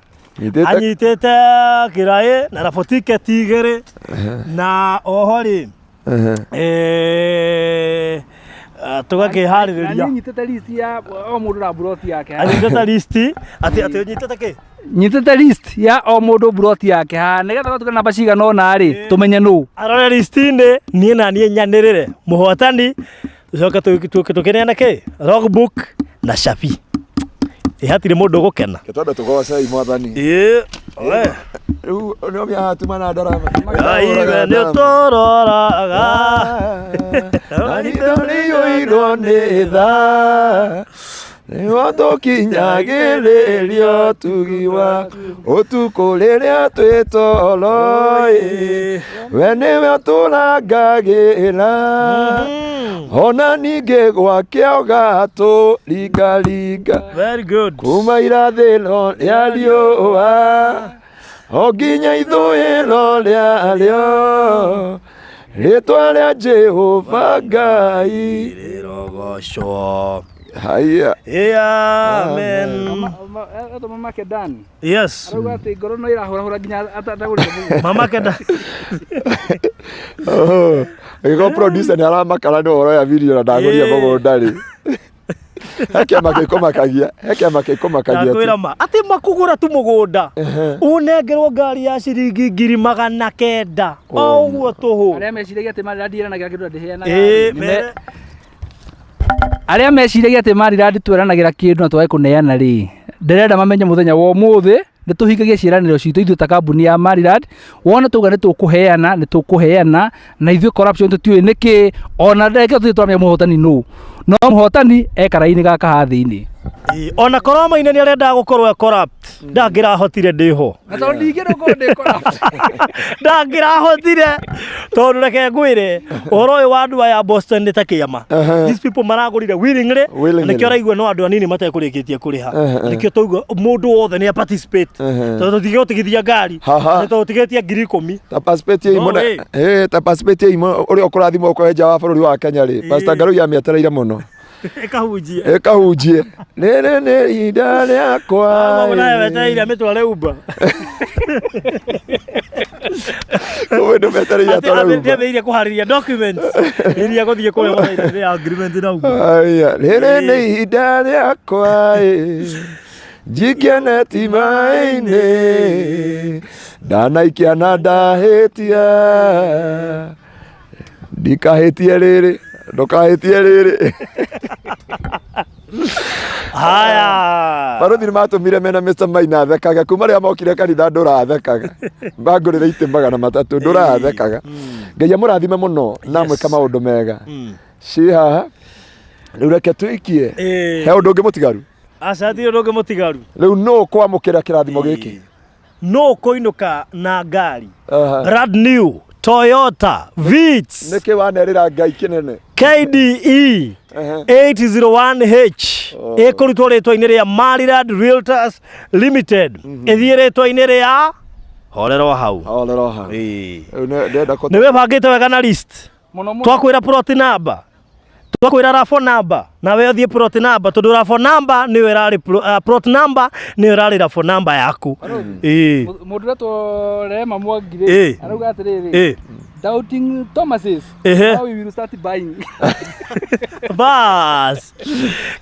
anyitete kirai na rabo ticket igiri na oho ri tugakihariria. Nyitete list ya o mundu na broti yake. Anyitete list ati nyitete ki? Nyitete list ya o mundu broti yake ha nigetha tukana namba cigana ona ri tumenye nu arore list-ini nie na nie nyanirire muhotani coka tukineana ki logbook na cabi hatire mundu gukena twende tugocei Mwathani. Riu no miatuma na ndarama Ngai ni tororaga nani ndoriirwo ni tha niyo tukinyagiririo tugiwa utuku riria twitoroi we niwe turangagira ona ningi gwakio gaturingaringa. Very good. Kuma irathiro ria riua o nginya ithuiro riario ritwa ria Jehova Ngai rirogocwo. Haya. Amen. Mama Kedan. Yes. Arauga ati ngoro no irahura nginya atagurire Mungu. Mama Kedan. Ego producer ni aramakara ni oro ya video na ndaguria mugunda ri. Heke makikomagia. Nakwira ma ati makugura tu mugunda. Unengerwo ngari ya ciringi 900. Oguo tuhu. Aria meciragia ati marira na kindu ndiheana. Aria meciragia ati marira nditweranagira kindu na twai kuneana ri. Ndirenda mamenye muthenya wa umuthi nituhingagia ciiraniro citu ithu ta kambuni ya Maryland wona tuga nitukuheana na ithu corruption tutiwe niki ona ndeke tutwamya muhotani no muhotani ekara-ini gaka hathi-ini ona korwo maina ni arenda gukorwo corrupt ndangirahotire ndiho na tondu ndingirwo ndi corrupt ndangirahotire tondu reke ngwire uhoro uyu wa andu aya Boston ni ta kiama. These people maragurire willingly nikio raigua no andu anini matekurikitie kuriha nikio tuga mundu wothe ni participate tondu tigotigithia ngari tondu tigetia 10,000 ta participate imwe ta participate imwe uri okurathimo ko nja wa bururi wa Kenya ri Pastor Ngaruiya amietereire muno ekahunjie nene ne ihinda riakwa mwana wetereire amitware Uber ndo metereire atware Uber ndiathire kuhariria documents iria guthie kuria mwana ya agreement na Uber aya nene ne ihinda riakwa Jikeneti maine ndanaikia na ndahitia ndikahitie riri ndukahitie riri. Haya. Baruthi ni matumire mena Mr. Maina thekaga kuma ria mokire kanitha ndurathekaga mbangurire itimaga na matatu ndurathekaga. Ngai amurathime muno na mwika maundu mega. Ci haha riu reke twikie he undu ungi mutigaru. Acati undu ungi mutigaru. Riu no kwamukira kirathimo giki. No koinuka na ngari. Brand new Toyota Vitz. Niki wanerira Ngai kinene. KDE 801H ikurutwo ritwa-ini ria Maryland Realtors Limited ithie ritwa-ini ria horero hau niwe bangite wega na list twakwira plot number twakwira rafo number nawe uthie plot number tondu rafo number niwe rari plot number niwe rari rafo number yaku mundu ratwo Rema Mwangire arauga atiriri doubting Thomases how we will start buying. Bas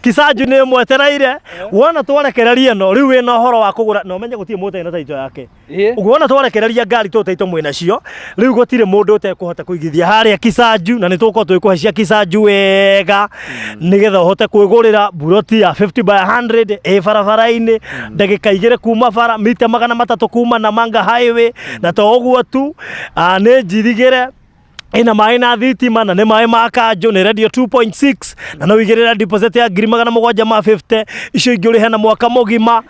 Kisaju ni mwetereire wona twarekereria no riu wina horo wa kugura no menye gutie mutu ina taito yake wona twarekereria ngari tu taito mwina cio riu gutire mundu utekuhota kuigithia haria Kisaju na nituko twikuhecia Kisaju wega nigetha uhote kwigurira buroti ya 50 by 100 barabara-ini ndagika igire kuma bara mita 300 kuma na Manga Highway na to oguo tu ni njirigire ina mai na thitima na ni mai ma kanjo ni radio 2.6 na no wigirira deposit ya 750 icio ingi uri hena mwaka mugima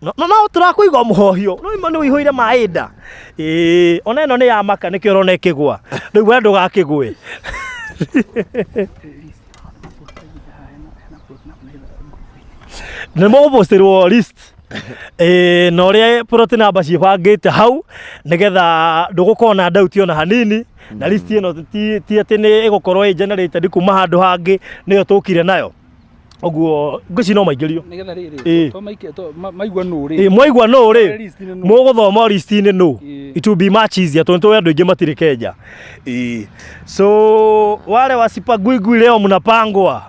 no turakuiga muhohio no imani wihoire maida ona ino ni ya maka nikio rona ikigwa riu we ndugakigwe ni mo posterwo list no ria plot number cibangite hau nigetha ndugukona doubt ona hanini na list ino ti ati ni igukorwo generated kuma handu hangi niyo tukire nayo oguo ngwici no maingirio nigetha riri to maike to maigwa no ri mwaigwa no ri muguthoma list-ini no it will be much easier tondu andu ingi matirikenja so wale wasipagwigwi leo mnapangwa.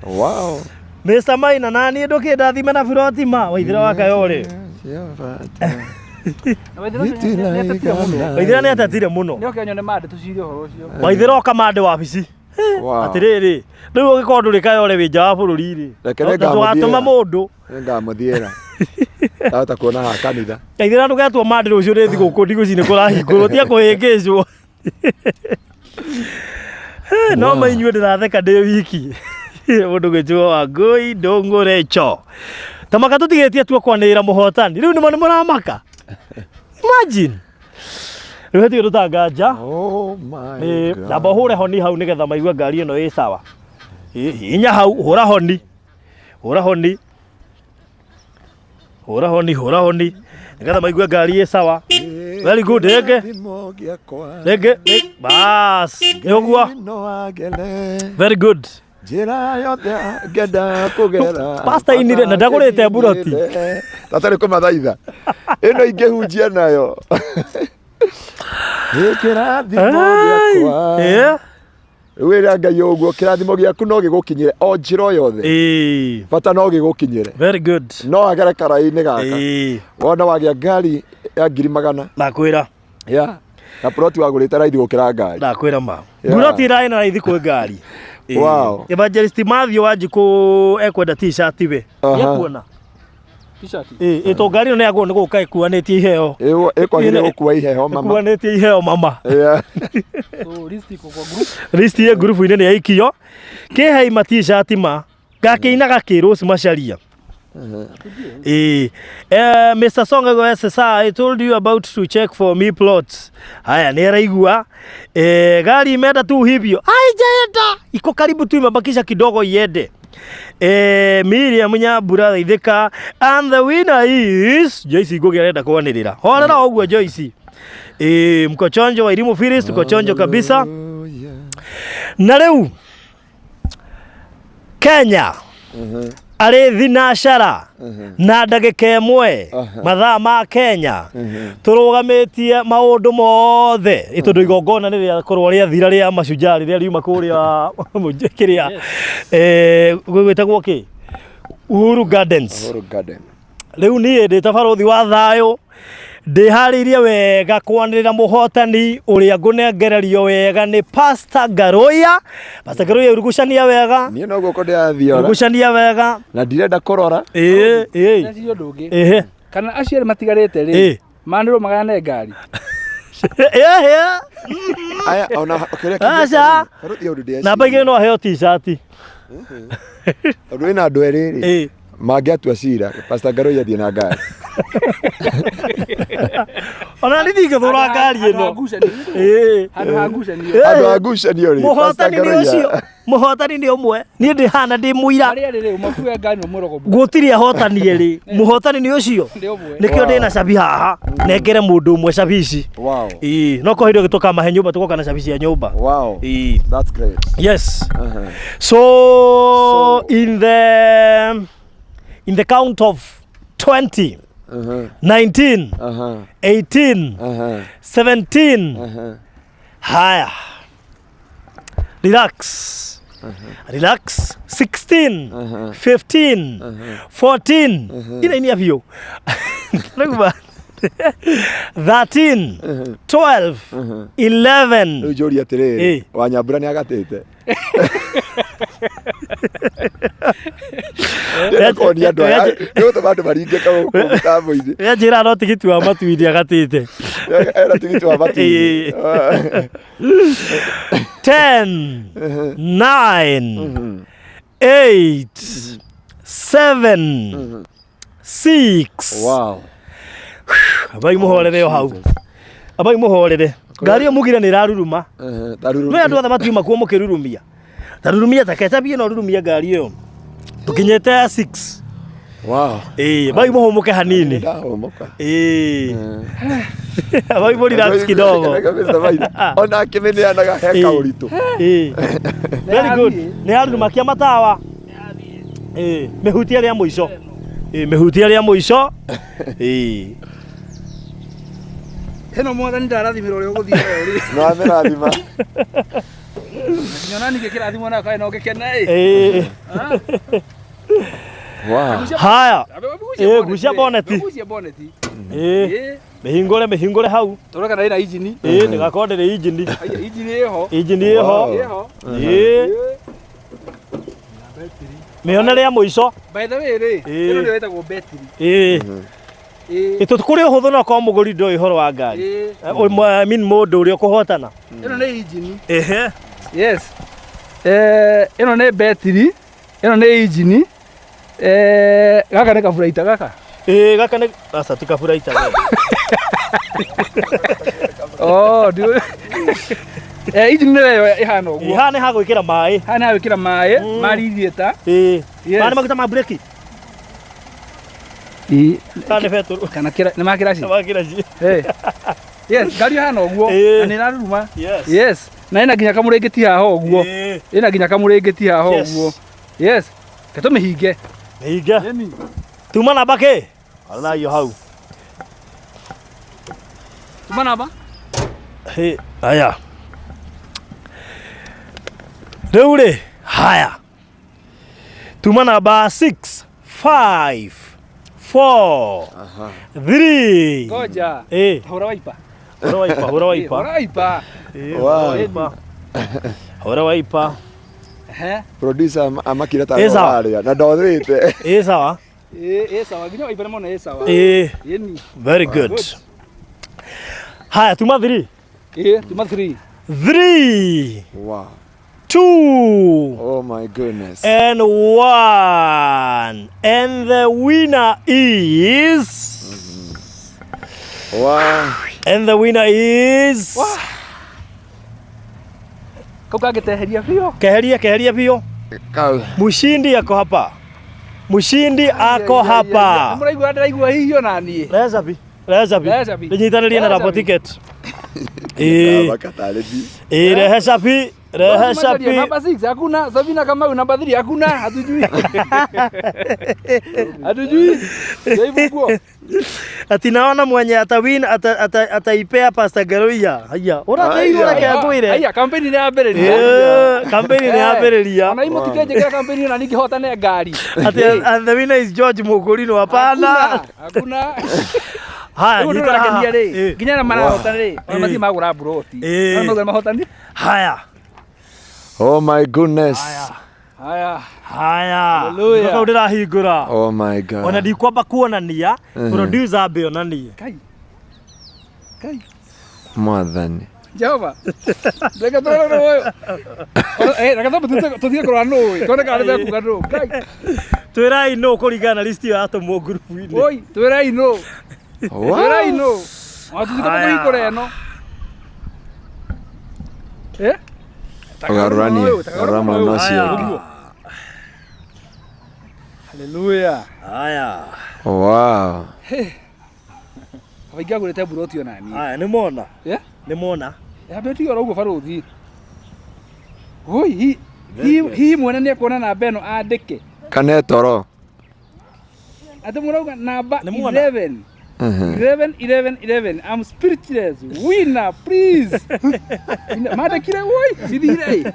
Wow. Mr. Maina nani ndukida thime na Firotima waithira wakayore. Waithira ni atatire muno. Ni okenya ne mande tucire horo ucio. Waithira okamande wabici. Atiriri. Riu ugikorwo nduri kayore winja wa bururi ri. Tugatuma mundu. Ngamuthiera. Tata kuona ha kanitha. Waithira ndugatwa mande rucio ri thiguku ndigũci kurahingũrwo tia kuhingĩcwo. No mainyue ndiratheka ndi wiki mundu gwitwo Wambui ndungurecho tamaka tutigetie tu kwanira muhotani riu nimo muramaka imagine riu heti rutanganja oh my god namba hure honi hau nigetha maigua ngari ino ĩ sawa hinya hau hura honi nigetha maigua ngari ĩ sawa. Very good rege bas yogwa very good jira yote ngenda kugera pasta inire na ndagurite buroti tatari kumathaitha ino ingehunjia nayo kirathimo giakwa wira Ngai uguo kirathimo giaku no gigukinyire o njira yothe bata no gigukinyire very good no agere karai-ini gaka wona wagia ngari ya 100,000 nakwira na plot wagurite raithi gukira ngari nakwira ma buroti rai na raithi kwa ngari wow Evangelist Mathio wanjiku ekwenda t-shirt we yakuona t-shirt ito ngari no yago ni guka ikuanetie iheo ikwagire gukua iheo mama ikuanetie iheo mama so list iko kwa group list ye group ine ni aikio ke hai ma t-shirt ma gakiina gakirusi macaria Mr. Songa go SSR I told you about to check for me plots. Haya ni raigua gari imeenda tu hivyo. Haijaenda. Iko karibu tu imebakisha kidogo iende. Miriam Nyambura Ithika and the winner is Joyce Ngugi arenda kwanirira. Horera ogwo Joyce. Mko chonjo wa elimu Phyllis tuko chonjo kabisa. Na leo Kenya arĩ thinacara na ndagĩka ĩmwe mathaa ma Kenya tũrũgamĩtie maũndũ mothe ĩtondũ igongona nĩ rĩa korwo rĩa thira rĩa macunjaa rĩrĩa riuma kũrĩa kĩrĩa gwĩtagwo kĩ Uhuru Gardens. Rĩu niĩ ndĩ ta barũthi wa thayũ ndĩharĩirie wega kwanĩrĩra mũhotani ũrĩa ngũnengererio wega nĩ Pastor Ngaruiya. Pastor Ngaruiya urugucania wega. Niĩ no guoko ndĩrathiora. Urugucania wega. Na ndirenda kũrora. Nĩ ũndũ ũngĩ. Kana aciari matigarĩte rĩ. Manĩrwo magane ngari. Aya ona kĩrĩa kĩngĩ. Namba igĩrĩ no aheo t-shirt. Ũndũ wĩna andũ erĩ rĩ. Mangĩatua cira Pastor Ngaruiya thiĩ na ngari. Ona nĩ ngĩthũra ngari ĩno. Handũ ha ngucanio. Andũ a ngucanio rĩ. Mũhotani nĩ ũcio. Mũhotani nĩ ũmwe. Niĩ ndĩhana ndĩ mũira. Arĩa rĩrĩ ũmakuwe ngari no mũrogo. Gũtirĩ ahotani erĩ. Mũhotani nĩ ũcio. Nĩkĩo ndĩ na cabi haha. Nengere mũndũ ũmwe cabi ici. Wow. No kũhĩndĩ gĩtoka mahe nyũmba tũgoka na cabi cia nyũmba. Wow. That's great. Yes. So in the count of 20, 19, 18, 17. Haya. Relax. Relax. 16, 15, 14. Ina ini avyo. 13, 12, 11. Rĩu njũri atĩrĩrĩ, Wanyambura nĩ agatĩte. Ndĩrakonia andũ aya, nĩgũtũma andũ maringe kaũkũ mũtambo-inĩ. Njĩra no tigiti wa matu-inĩ agatĩte. Ena tigiti wa matu-inĩ. 10, 9, 8, 7, 6. Wow. Abai muhorere o hau. Abai muhorere. Ngari omugire nĩ raruruma. Nĩ andũ othe matiuma kuo mũkĩrurumia. Tarurumia taketabi no rurumia ngari ĩyo. Tukinyete 6. Wow. Bai muhumuke hanini. Ndahumuka. Abai muri relax kidogo. Ona akĩmeneanaga he kaũritũ. Very good. Nĩ arurumakia matawa. Mehutia rĩa mũico. Mehutia rĩa mũico. Heno mwathani ndarathimirwo ũrĩa ũgũthiĩ ũrĩ. No amerathima. Nyona ningĩ kĩrathimo na kaĩ no gĩkena Wow. Haya. Gucia boneti. Gucia boneti. Mehingũre hau. Tũroka na ĩna injini. Nĩ gakonde nĩ injini. Injini ĩho. Injini ĩho. Mĩone rĩa mũico. By the way rĩ, ĩno nĩ wetagwo betiri. Ito kuri ũhũthũ no kwa mũgũri ndoi horo wa ngari. I mean mũndũ ũrĩa ũkũhotana. Ĩno nĩ injini. Yes. Ĩno nĩ betiri. Ĩno nĩ injini. Gaka nĩ kaburaita gaka. Gaka nĩ aca ti kaburaita. Ndio. Injini nĩyo ĩhana ũguo. Ihana ha gwĩkĩra maĩ. Hana ha gwĩkĩra maĩ, ma radiator. Maĩ maguta ma breki. Kana petrol. Kana nĩ ma kiraci. Ma kiraci. Yes, ngari hana ũguo. Na nĩ raruruma. Yes. Na ĩna nginya kamũrĩngĩti haha ũguo. Ĩna nginya kamũrĩngĩti haha ũguo. Yes. Katũmĩhinge. Mĩhinge. Tuma namba kĩ? Nayo hau. Tuma namba? Haya. Rĩu rĩ, haya. Tuma namba 6, 5, 4, 3. Ngoja. Hora waipa. Hora waipa. Hora waipa. Producer amakire ta waria na ndothite. Sawa. Sawa. Nginya waipa nĩmona sawa. Yeni. Very good. Haya, tuma 3. Tuma 3. 3. Wow. 2. Oh my goodness. And 1. And the winner is... Wow. And the winner is... Keheria pio. Keheria pio. Mushindi ako hapa. Mushindi ako hapa. Muraigua ndiraigua hiyo nani? Rezabi. Nĩnyitanĩrie na rabo ticket. Rehe cabi Rehe Shapi. Namba 6 hakuna, Sabina kama namba 3 hakuna, hatujui. Hatujui. Jaibu Ati naona mwenye atawin ataipea Pastor Ngaruiya. Haya, urateirwo reke agwire. Haya, kampeni ni yambĩrĩria. Kampeni ni yambĩrĩria. Ona imo tikejekera kampeni na nikihotane ngari. Ati and the winner is George Mugurino hapana. Hakuna. Haya, nitarakendia ri. Nginya na marahotana ri. Ona mathi magura broti. Ona magura mahotani. Haya. Oh my goodness. Haya. Hallelujah. Kau ndirahingura. Oh my God. Ona ndikwamba kuonania producer ambe onanie. Kai. Mwathani. Jehova. Ndeka toro royo. Reka tuthie kurwa no. Tone kana be kuga no. Kai. Twirai no kuringana list ya atomwo group-ini. Oi, twirai no. Twirai no. Watuthika kuri no. Ogarurani rama nocio. Hallelujah. Haya. Wow. Abaingia gurete buroti ona ni. Haya, nimona. Nimona. Beti ora ugo baruthi. Oi, hi mwana ni kuona na beno andike. Kane toro. Ate murauga namba 11. 11. I'm speechless. Winner, please. Madakire woi. Sidire.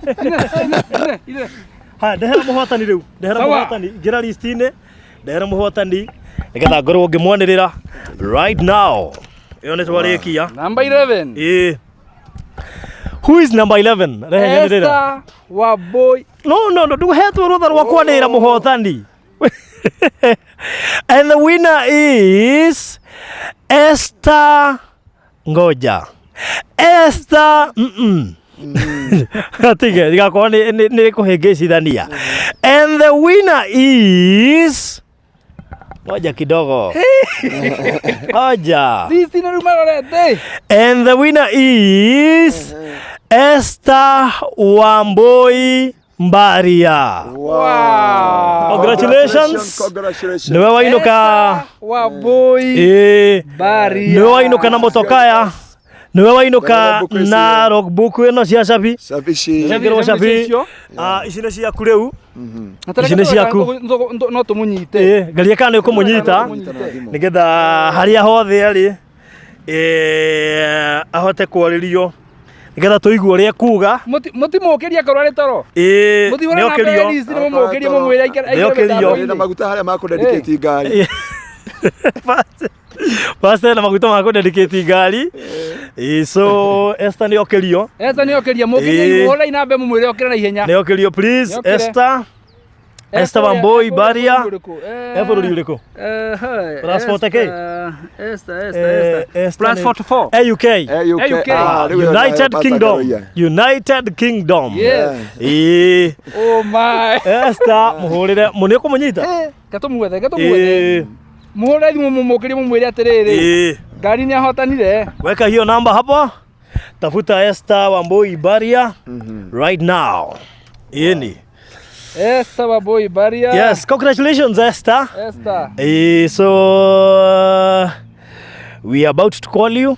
Ina. Ha, ndehera muhotani riu. Ndehera muhotani. Gira list-ini. Ndehera muhotani. Nigetha ngorwo ngimwanirira right now. Iyo ni twarikia. Number 11. Who is number 11? Esther Wambui. No. Nduhetwo rutha rwa kwanira muhotani. And the winner is Esther. Ngoja. Esther. Atige digakwa ni kuhingicithania. And the winner is Ngoja kidogo. Ngoja. Listina rumarorete. And the winner is Esther Wambui Mbaria. Wow. Congratulations. Niwe wainuka Wambui Mbaria. Niwe wainuka na motokaya. Niwe wainuka na logbook ino cia Shapi. Ngero Shapi. Ici ni cia kureu. Ici ni ciaku. No tumunyite. Ngaria kana ukumunyita. Nigetha haria hothe ari ahote kwaririo. Nigetha tuigue uria kuga. Mutimukiria korwo ari toro. Niokirio. Mumukiria mumwira Niokirio. Na maguta haria makudedicate ngari. Pastor na maguta ma kudedicate ngari. So Esther niokirio. Mukiria ihola inambe mumwire okira na ihenya. Niokirio please Esther. Esther Wambui Mbaria. Everuri uriko? Plus 40K. Esther. Plus 44. AUK. United Kingdom. Yes. Oh my. Esther muhurire munio kumunyita. Gatumwethe. Muhurire mumukiria mumwire atiriri. Ngari ni ahotanire. Weka hiyo namba hapo. Tafuta Esther Wambui Mbaria right now. Yeni. Esther Wambui Mbaria. Yes, congratulations Esther. So we are about to call you.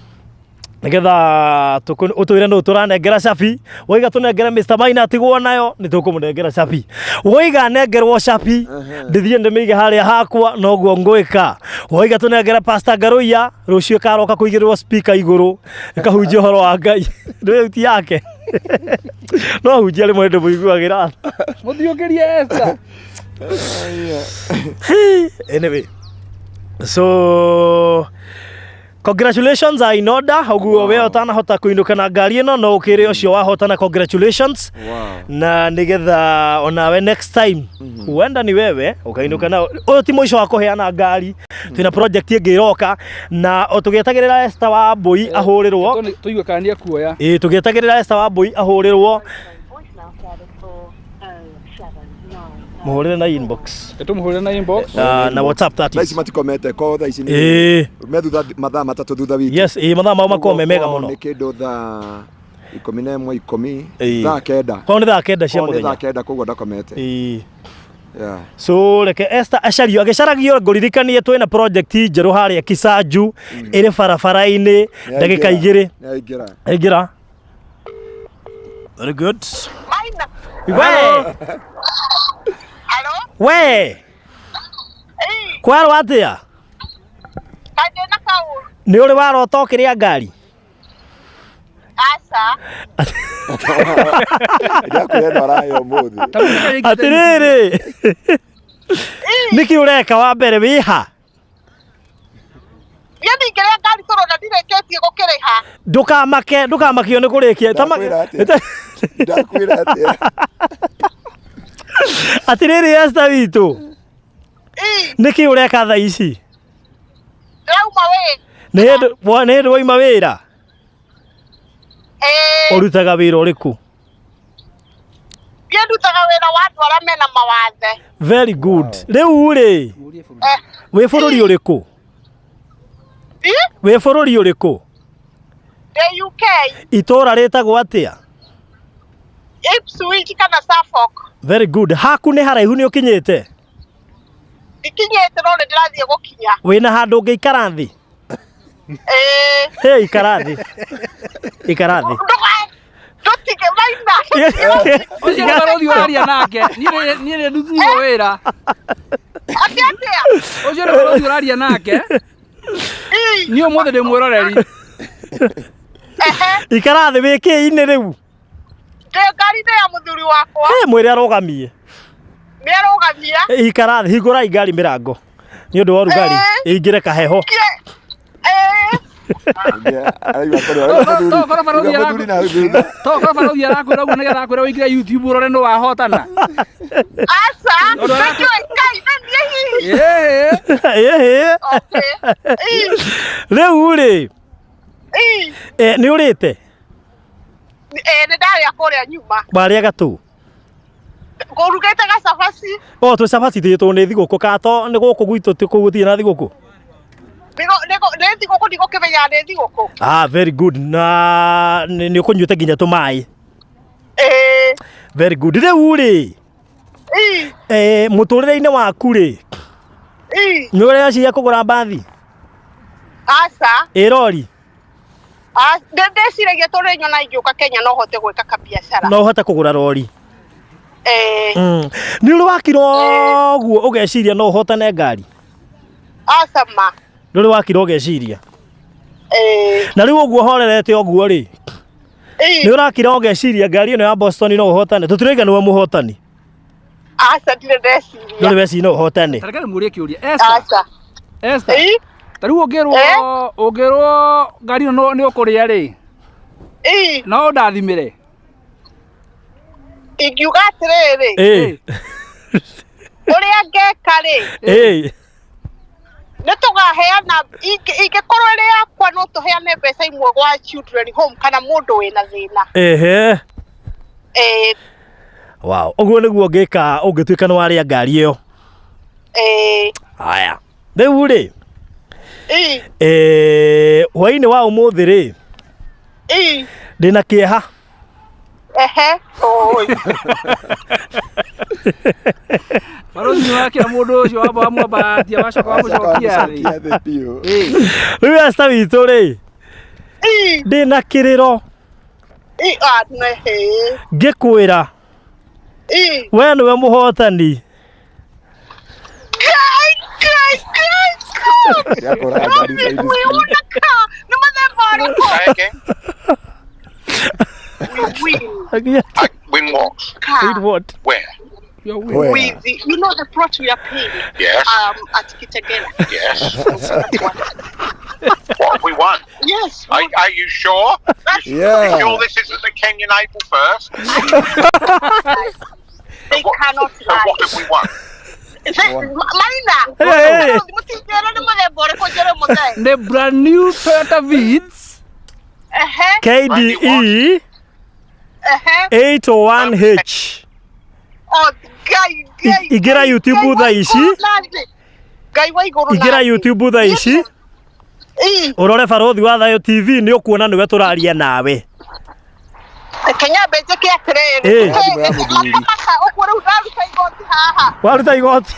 Nigetha utwire no turanengera Shapi. Waiga tunengera Mr. Maina atigwo nayo ni tukumunengera Shapi. Waiga nengerwo Shapi ndithie ndimige haria hakwa noguo ngwika. Waiga tunengera Pastor Ngaruiya rucio karoka kuigirwo speaker iguru ikahunjia horo wa Ngai. Ndio ti yake. No hunjia rimwe ndu muiguagira. Muthiukirie Esther. Anyway. So congratulations Ainoda, oguo we utanahota kuinuka na ngari ino no ukire ucio wahotana congratulations. Na nigetha onawe next time huenda ni wewe ukainuka na uyu ti mwisho wa kuheana ngari. Twina project ingi iroka na tugietagirira Esther Wambui ahurirwo. Tuigue kania kuoya. Tugietagirira Esther Wambui ahurirwo. Muhurire na inbox. Tumuhurire na inbox. Na WhatsApp that is. Thaisi matikomete ko thaisi ni. Methutha mathaa matatu thutha wiki. Yes, mathaa mau makome mega muno. Ni kindu thaa 11:10 thaa kenda. Kwa ni thaa kenda cia muthenya. Thaa kenda koguo ndakomete. So reke Esther acario agicaragio nguririkanie twina project njeru haria Kisaju iri barabara-ini ndagika 2. Ingira. Very good. Maina. We. Hello? We. Kwaro atia? Kaje na kaulu. Ni uri warota ukiria ngari? Asa. Ndakwenda arayo muthi. Atiriri. Niki ureka wa mbere wiha? Yani ngerea ngari toro na ndireketie gukiriha. Ndukamakio ni kurikia. Ndakwira atia. Atiriri Esther witu. Niki ureka thaa ici? Rauma we. Nĩ hĩndĩ wauma wĩra? Ũrutaga wĩra ũrĩkũ? Niĩ ndutaga wĩra wa andũ arĩa mena mawathe. Very good. Rĩu rĩ, wĩ bũrũri ũrĩkũ? Wĩ bũrũri ũrĩkũ? The UK. Itũũra rĩtagwo atĩa? Ipswich kana Suffolk. Very good. Haku nĩ haraihu nĩ ũkinyĩte? Ndikinyĩte no ndĩrathiĩ gũkinya. Wĩna handũ ũngĩikara thĩ? Hey, ikara thĩ. Ikara thĩ. Ndutige Maina. Ũcio nĩ barothi ũraria nake. Niĩ nĩ ndutithio wĩra. Atĩa? Ũcio nĩ barothi ũraria nake. Niĩ ũmũthĩ ndĩ mwĩroreri. Ikara thĩ wĩkĩ-inĩ rĩu? Ndĩ ngari-inĩ ya mũthuri wakwa. Mwĩre arũgamie. Nĩ arũgamia. Ikara thĩ, hingũrai ngari mĩrango. Nĩ ũndũ wa ũrugarĩ ĩingĩre kaheho. Tokorwo barothi arakwĩra ũguo nĩgetha akwĩra ũingĩre YouTube ũrore nũ wahotana. Aca. Ngai nĩ hihi. Rĩu rĩ, nĩ ũrĩte? Nĩ ndarĩa kũrĩa nyuma. Warĩa gatũ? Ngũrugĩte gacabaci. Twĩ cabaci twĩtwo nĩ thigũkũ kato nĩ gũkũ gwitũ ti kũu gũtirĩ na thigũkũ? Nĩ thigũkũ ndigũkĩmenya nĩ thigũkũ. Very good. Na nĩ ũkũnyuĩte nginya tũmaĩ? Very good. Rĩu rĩ, mũtũrĩre-inĩ waku rĩ, nĩ ũreciria kũgũra mbathi? Aca. Rori? Ndĩciragia tũrĩ nyona ingĩũka Kenya no hote gwĩka kabiacara. No ũhote kũgũra rori? Nĩ ũrĩ wakira ũguo ũgeciria no ũhotane ngari? Aca ma. Nĩ ũrĩ wakira ũgeciria? Na rĩu ũguo horerete ũguo rĩ, nĩ ũrakira ũgeciria ngari ĩno ya Boston no ũhotane? Tũtirauga nĩwe mũhotani. Aca ndirĩ ndeciria. Ndũrĩ weciria no ũhotane? Tareka mũũrie kĩũria. Esther. Ta rĩu ũngĩrwo ngari ĩno nĩ ũkũrĩa rĩ, no ndathimĩre? Ingiuga atĩrĩrĩ, ũrĩa ngeka rĩ, nĩ tũgaheana, ingĩkorwo ĩrĩ yakwa no tũheane mbeca imwe gwa children home kana mũndũ wĩna thĩna. Wow, ũguo nĩguo ngĩka ũngĩtuĩka nĩ warĩa ngari ĩyo? Haya, rĩu rĩ, hwaĩ-inĩ wa ũmũthĩ rĩ, ndĩna kĩeha. Barothi nĩ wakĩra mũndũ ũcio wamba wamwambatia wacoka wamũcokia thĩ. Rĩu Esther witũ rĩ, ndĩna kĩrĩro ngĩkwĩra we nĩwe mũhotani. Win what? Win what? Where? With the, you know the plot we are paying. Yes. At Kitagena. Yes. What we won? Yes. Are you sure? Yeah. You sure this isn't the Kenyan April 1st? They cannot So lie. what have we won? The brand new Toyota Vitz KDE 801H. Igira YouTube thaa ici. Igira YouTube thaa ici. Urore barothi wa Thayo TV nĩ ũkuona nĩwe tũraria nawe. Kenya benje kia atirĩrĩ. Waruta igoti.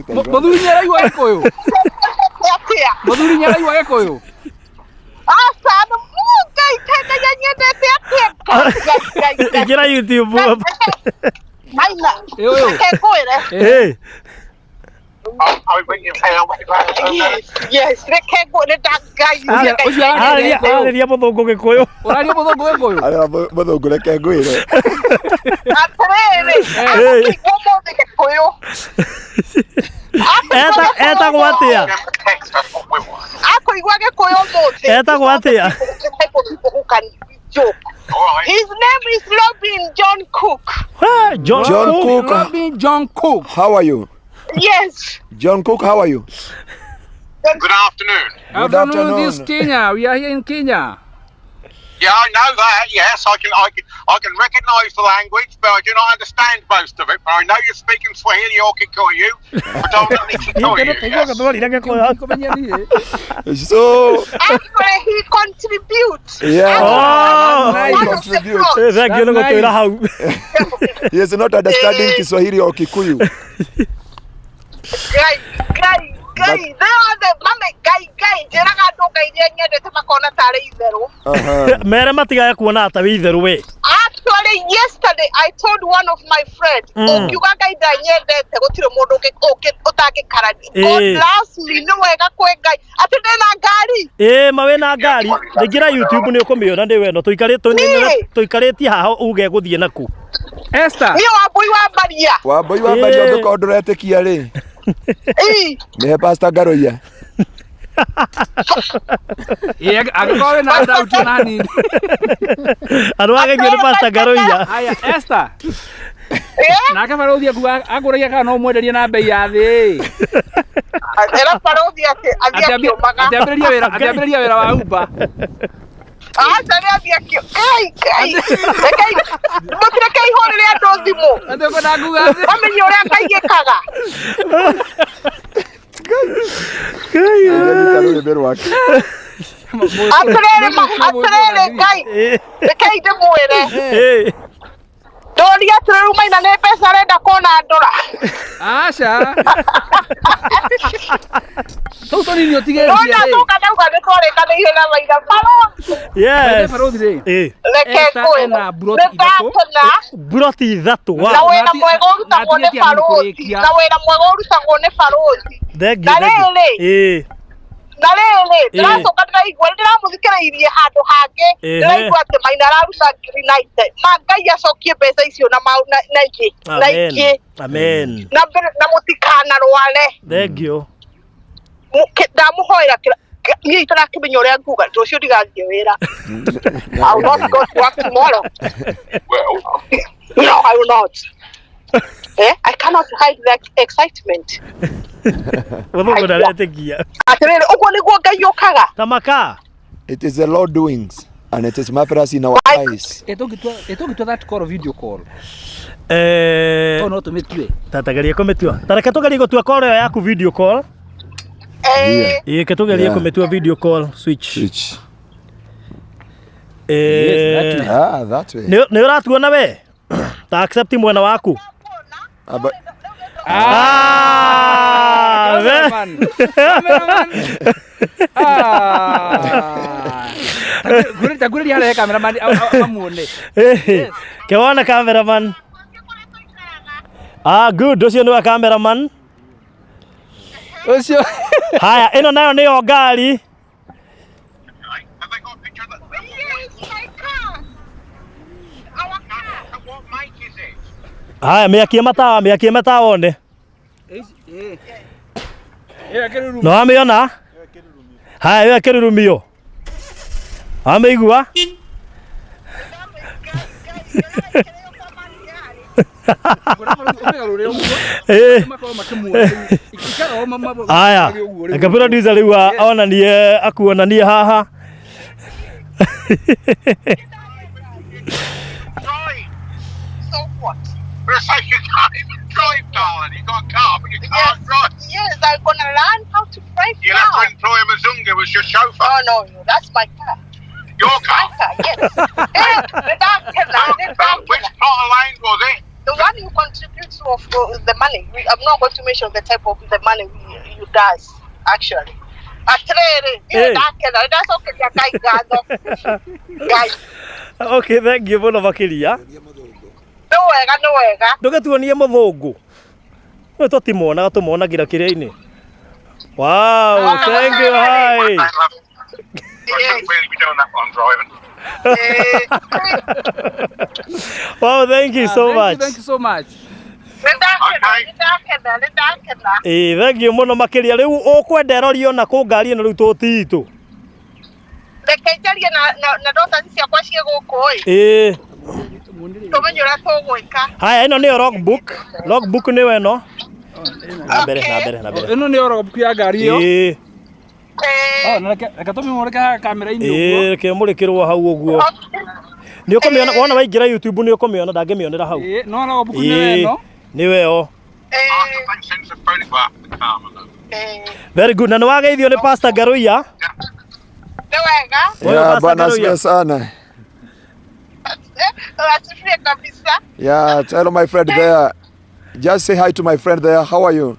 Mũthuri nĩ araigua Gĩkũyũ. Mũthuri nĩ araigua Gĩkũyũ. Asa, Ingira YouTube. I think you Yes, rekego ne dagai. Aria muthungu gikuyu. Uraria muthungu gikuyu. Ara muthungu reke ngwire. Atere. Womo gikuyu. Eta gwatia. Akoigwa gikuyu mothe. Eta gwatia. His name is Robin John Cook. John Cook. Robin John Cook. How are you? Yes. John Cook, how are you? Good afternoon. Good Afternoon, afternoon. this is Kenya. We are here in Kenya. Yeah, I know that. Yes, I can recognise the language, but I do not understand most of it. But I know you're speaking Swahili or Kikuyu, predominantly Kikuyu. Yes. So, Actually, he contributes. yeah. Oh, He One of the contributes. frogs. Thank you no kwira hau. He is not understanding Kiswahili or Kikuyu. Guy. They are the mame guy. Jeraga ndoga iria nyendete makona tare itheru. Mere matigaye kuona ata wi itheru we. Actually, yesterday I told one of my friends, ukiuga ngai ndanyendete gutire mundu utangikarani. God loves me, no wega kwe ngai. Ati ndina ngari. Mawe na ngari. Ngira YouTube ni ukumiona ndi we no tuikaritie haha uge guthie naku. Esther. Ni Wambui wa Baria. Wambui wa Baria nduko nduretikia ri. Ni Pastor Ngaruiya. Agikowe na doubt nani. Arwage ni Pastor Ngaruiya. Aya Esther. Nake barothi aguragia kana no mwenderie na bei ya thi. Era barothi ati athiakiumaga. Atiambĩrĩria wĩra wa Uber. Acha athiakio. Kai. Mutire kai horere andu thimu. Ndeko na nguga. Amenye uria kaigikaga. Aturere ngai. Rekei ndimwire. Ndoria atĩrĩrĩ maina nĩ mbeca arenda kuona ndũra. Aca. Toto nini otigeria. Ndona tuka ndauga nĩ twarĩkanĩire na maina baro. Yes. Reke kwĩna Buroti ithatu. na wĩra mwega ũrutagwo nĩ barothi. Na wĩra mwega ũrutagwo nĩ barothi. Na rĩrĩ ndĩracoka ndĩraigua ndĩramũthikĩrĩirie handũ hangĩ ndĩraigua atĩ maina araruta ngiri 90 ma ngai acokie mbeca icio na ingĩ Amen. na mũtikanarware. Thank you. Ndamũhoera niĩ itarakĩmenya ũrĩa nguga rũciũ ndigathiĩ wĩra. I will not go to work tomorrow. Well, No, I will not. I cannot hide that excitement. Wotho ndaretikia. Atĩrĩrĩ ũguo nĩguo ngai ũkaga. Tamaka. It is the Lord doings and it is marvelous in our eyes. Ĩtũngĩtua that call video call. No tũmĩtue. Tatageria kũmĩtua. Tareke tũgerie gũtua call ĩyo yaku video call. Ke tũgerie kũmĩtua video call switch. That way. Nĩ ũratuona we? Ta accept mwena waku. Takuria hale cameraman amuone. Ke wona cameraman. Good, ucio nĩ wa cameraman. Ucio. Haya, ĩno nayo nĩyo ngari. have they got a picture of that? Yes, my car. Our car. What make is it? Haya, mĩakie matawa one. No amĩona? Haya, ĩyo ĩkĩrurumio. Amĩigua? Haya, reke producer rĩu onanie akuonanie haha. Drive. So what? For a second, you can't even drive, darling. You got a car, but you can't drive. Yes, I'm gonna learn how to drive You'll have to now. employ a Mzungu as your chauffeur. Oh no, that's my car. Your My car. car, yes. The dark Which part of land was it? The one you contribute to of the money. I'm not going to mention the type of the money you does actually. Atrere, ndakena ndacokeria Ngai ngatho. Ngai. Okay, thank you muno makiria. Nĩ wega. Ndũgetuonie mũthũngũ. Nĩ tũtimonaga tũmonagira kĩrĩa-inĩ. Wow, thank you. Hi. Really be doing that while I'm driving. Wow, thank you so much. Thank you so much. Ndakena. Thank you muno makiria. Rĩu ũkwenda rorio na kũ ngari ĩno rĩu tũtitũ. Reke njarie na ndota ciakwa ciĩ gũkũ tumenye ũrĩa tũgwĩka. Haya, ĩno nĩyo logbook. Logbook nĩyo ĩno. Na mbere. Ĩno nĩyo logbook ya ngari ĩyo. Reka tũmĩmũrĩke haha kamera-inĩ ũguo. Reke mũrĩkĩrwo hau ũguo. Nĩ ũkũmĩona wona waingĩra YouTube nĩ ũkũmĩona ndangĩmĩonera hau. No logbook nĩyo ĩno. Nĩyo ĩyo. Very good. Na nĩwageithio nĩ Pastor Ngaruiya. Nĩ wega. Yeah, bwana asifiwe sana. Asifiwe kabisa. Yeah, tell my friend there. Just say hi to my friend there. How are you?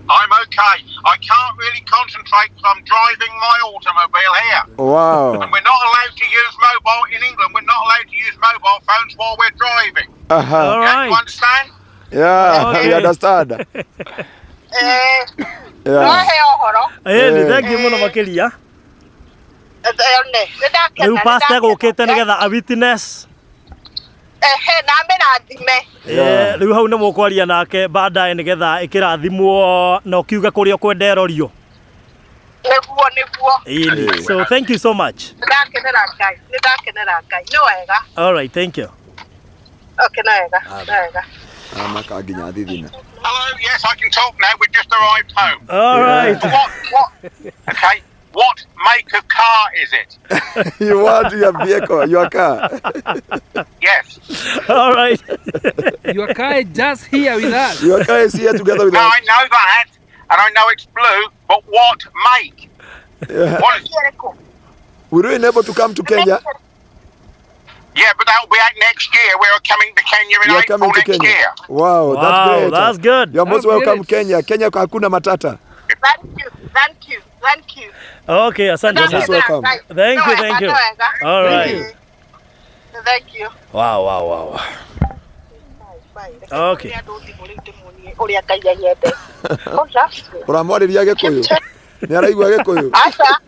I'm okay. I can't really concentrate because I'm driving my automobile here. Wow. And we're not allowed to use mobile in England. We're not allowed to use mobile phones while we're driving. All right. You understand? Yeah, Okay. we understand. No he ũhoro. Thank you muno makiria. Rĩu pastor gũkĩte nĩgetha a witness. Na mĩrathime. Rĩu hau nĩ mũkwaria nake baadaye nĩgetha ĩkĩrathimwo na ũkiuga kũrĩa ũkwenda ĩrorio. Nĩguo. So thank you so much. Nĩndakenera Ngai. Nĩ wega. All right, thank you. Okay, nĩ wega. Maka nginya thithina. Hello, yes, I can talk now. We just arrived home. All right. Okay, what make of car is it? You want your vehicle, your car? Yes. All right. Your car is just here with us. Your car is here together with Now us. I know that, and I know it's blue, but what make? Yeah. What is, Were you able to come to Kenya? yeah, but that'll be out next year. We're coming to Kenya in You are April coming to next Kenya. year. Wow, that's Wow, great. that's good. You're most That's welcome great. Kenya. Kenya hakuna matata. Thank you. Okay, asante You're most sana. welcome. Thank you. All right. Thank you. Wow. Okay. Ũrĩa Ngai anyende. Uramwariria Gikuyu. Nĩ araigua Gikuyu. Aca.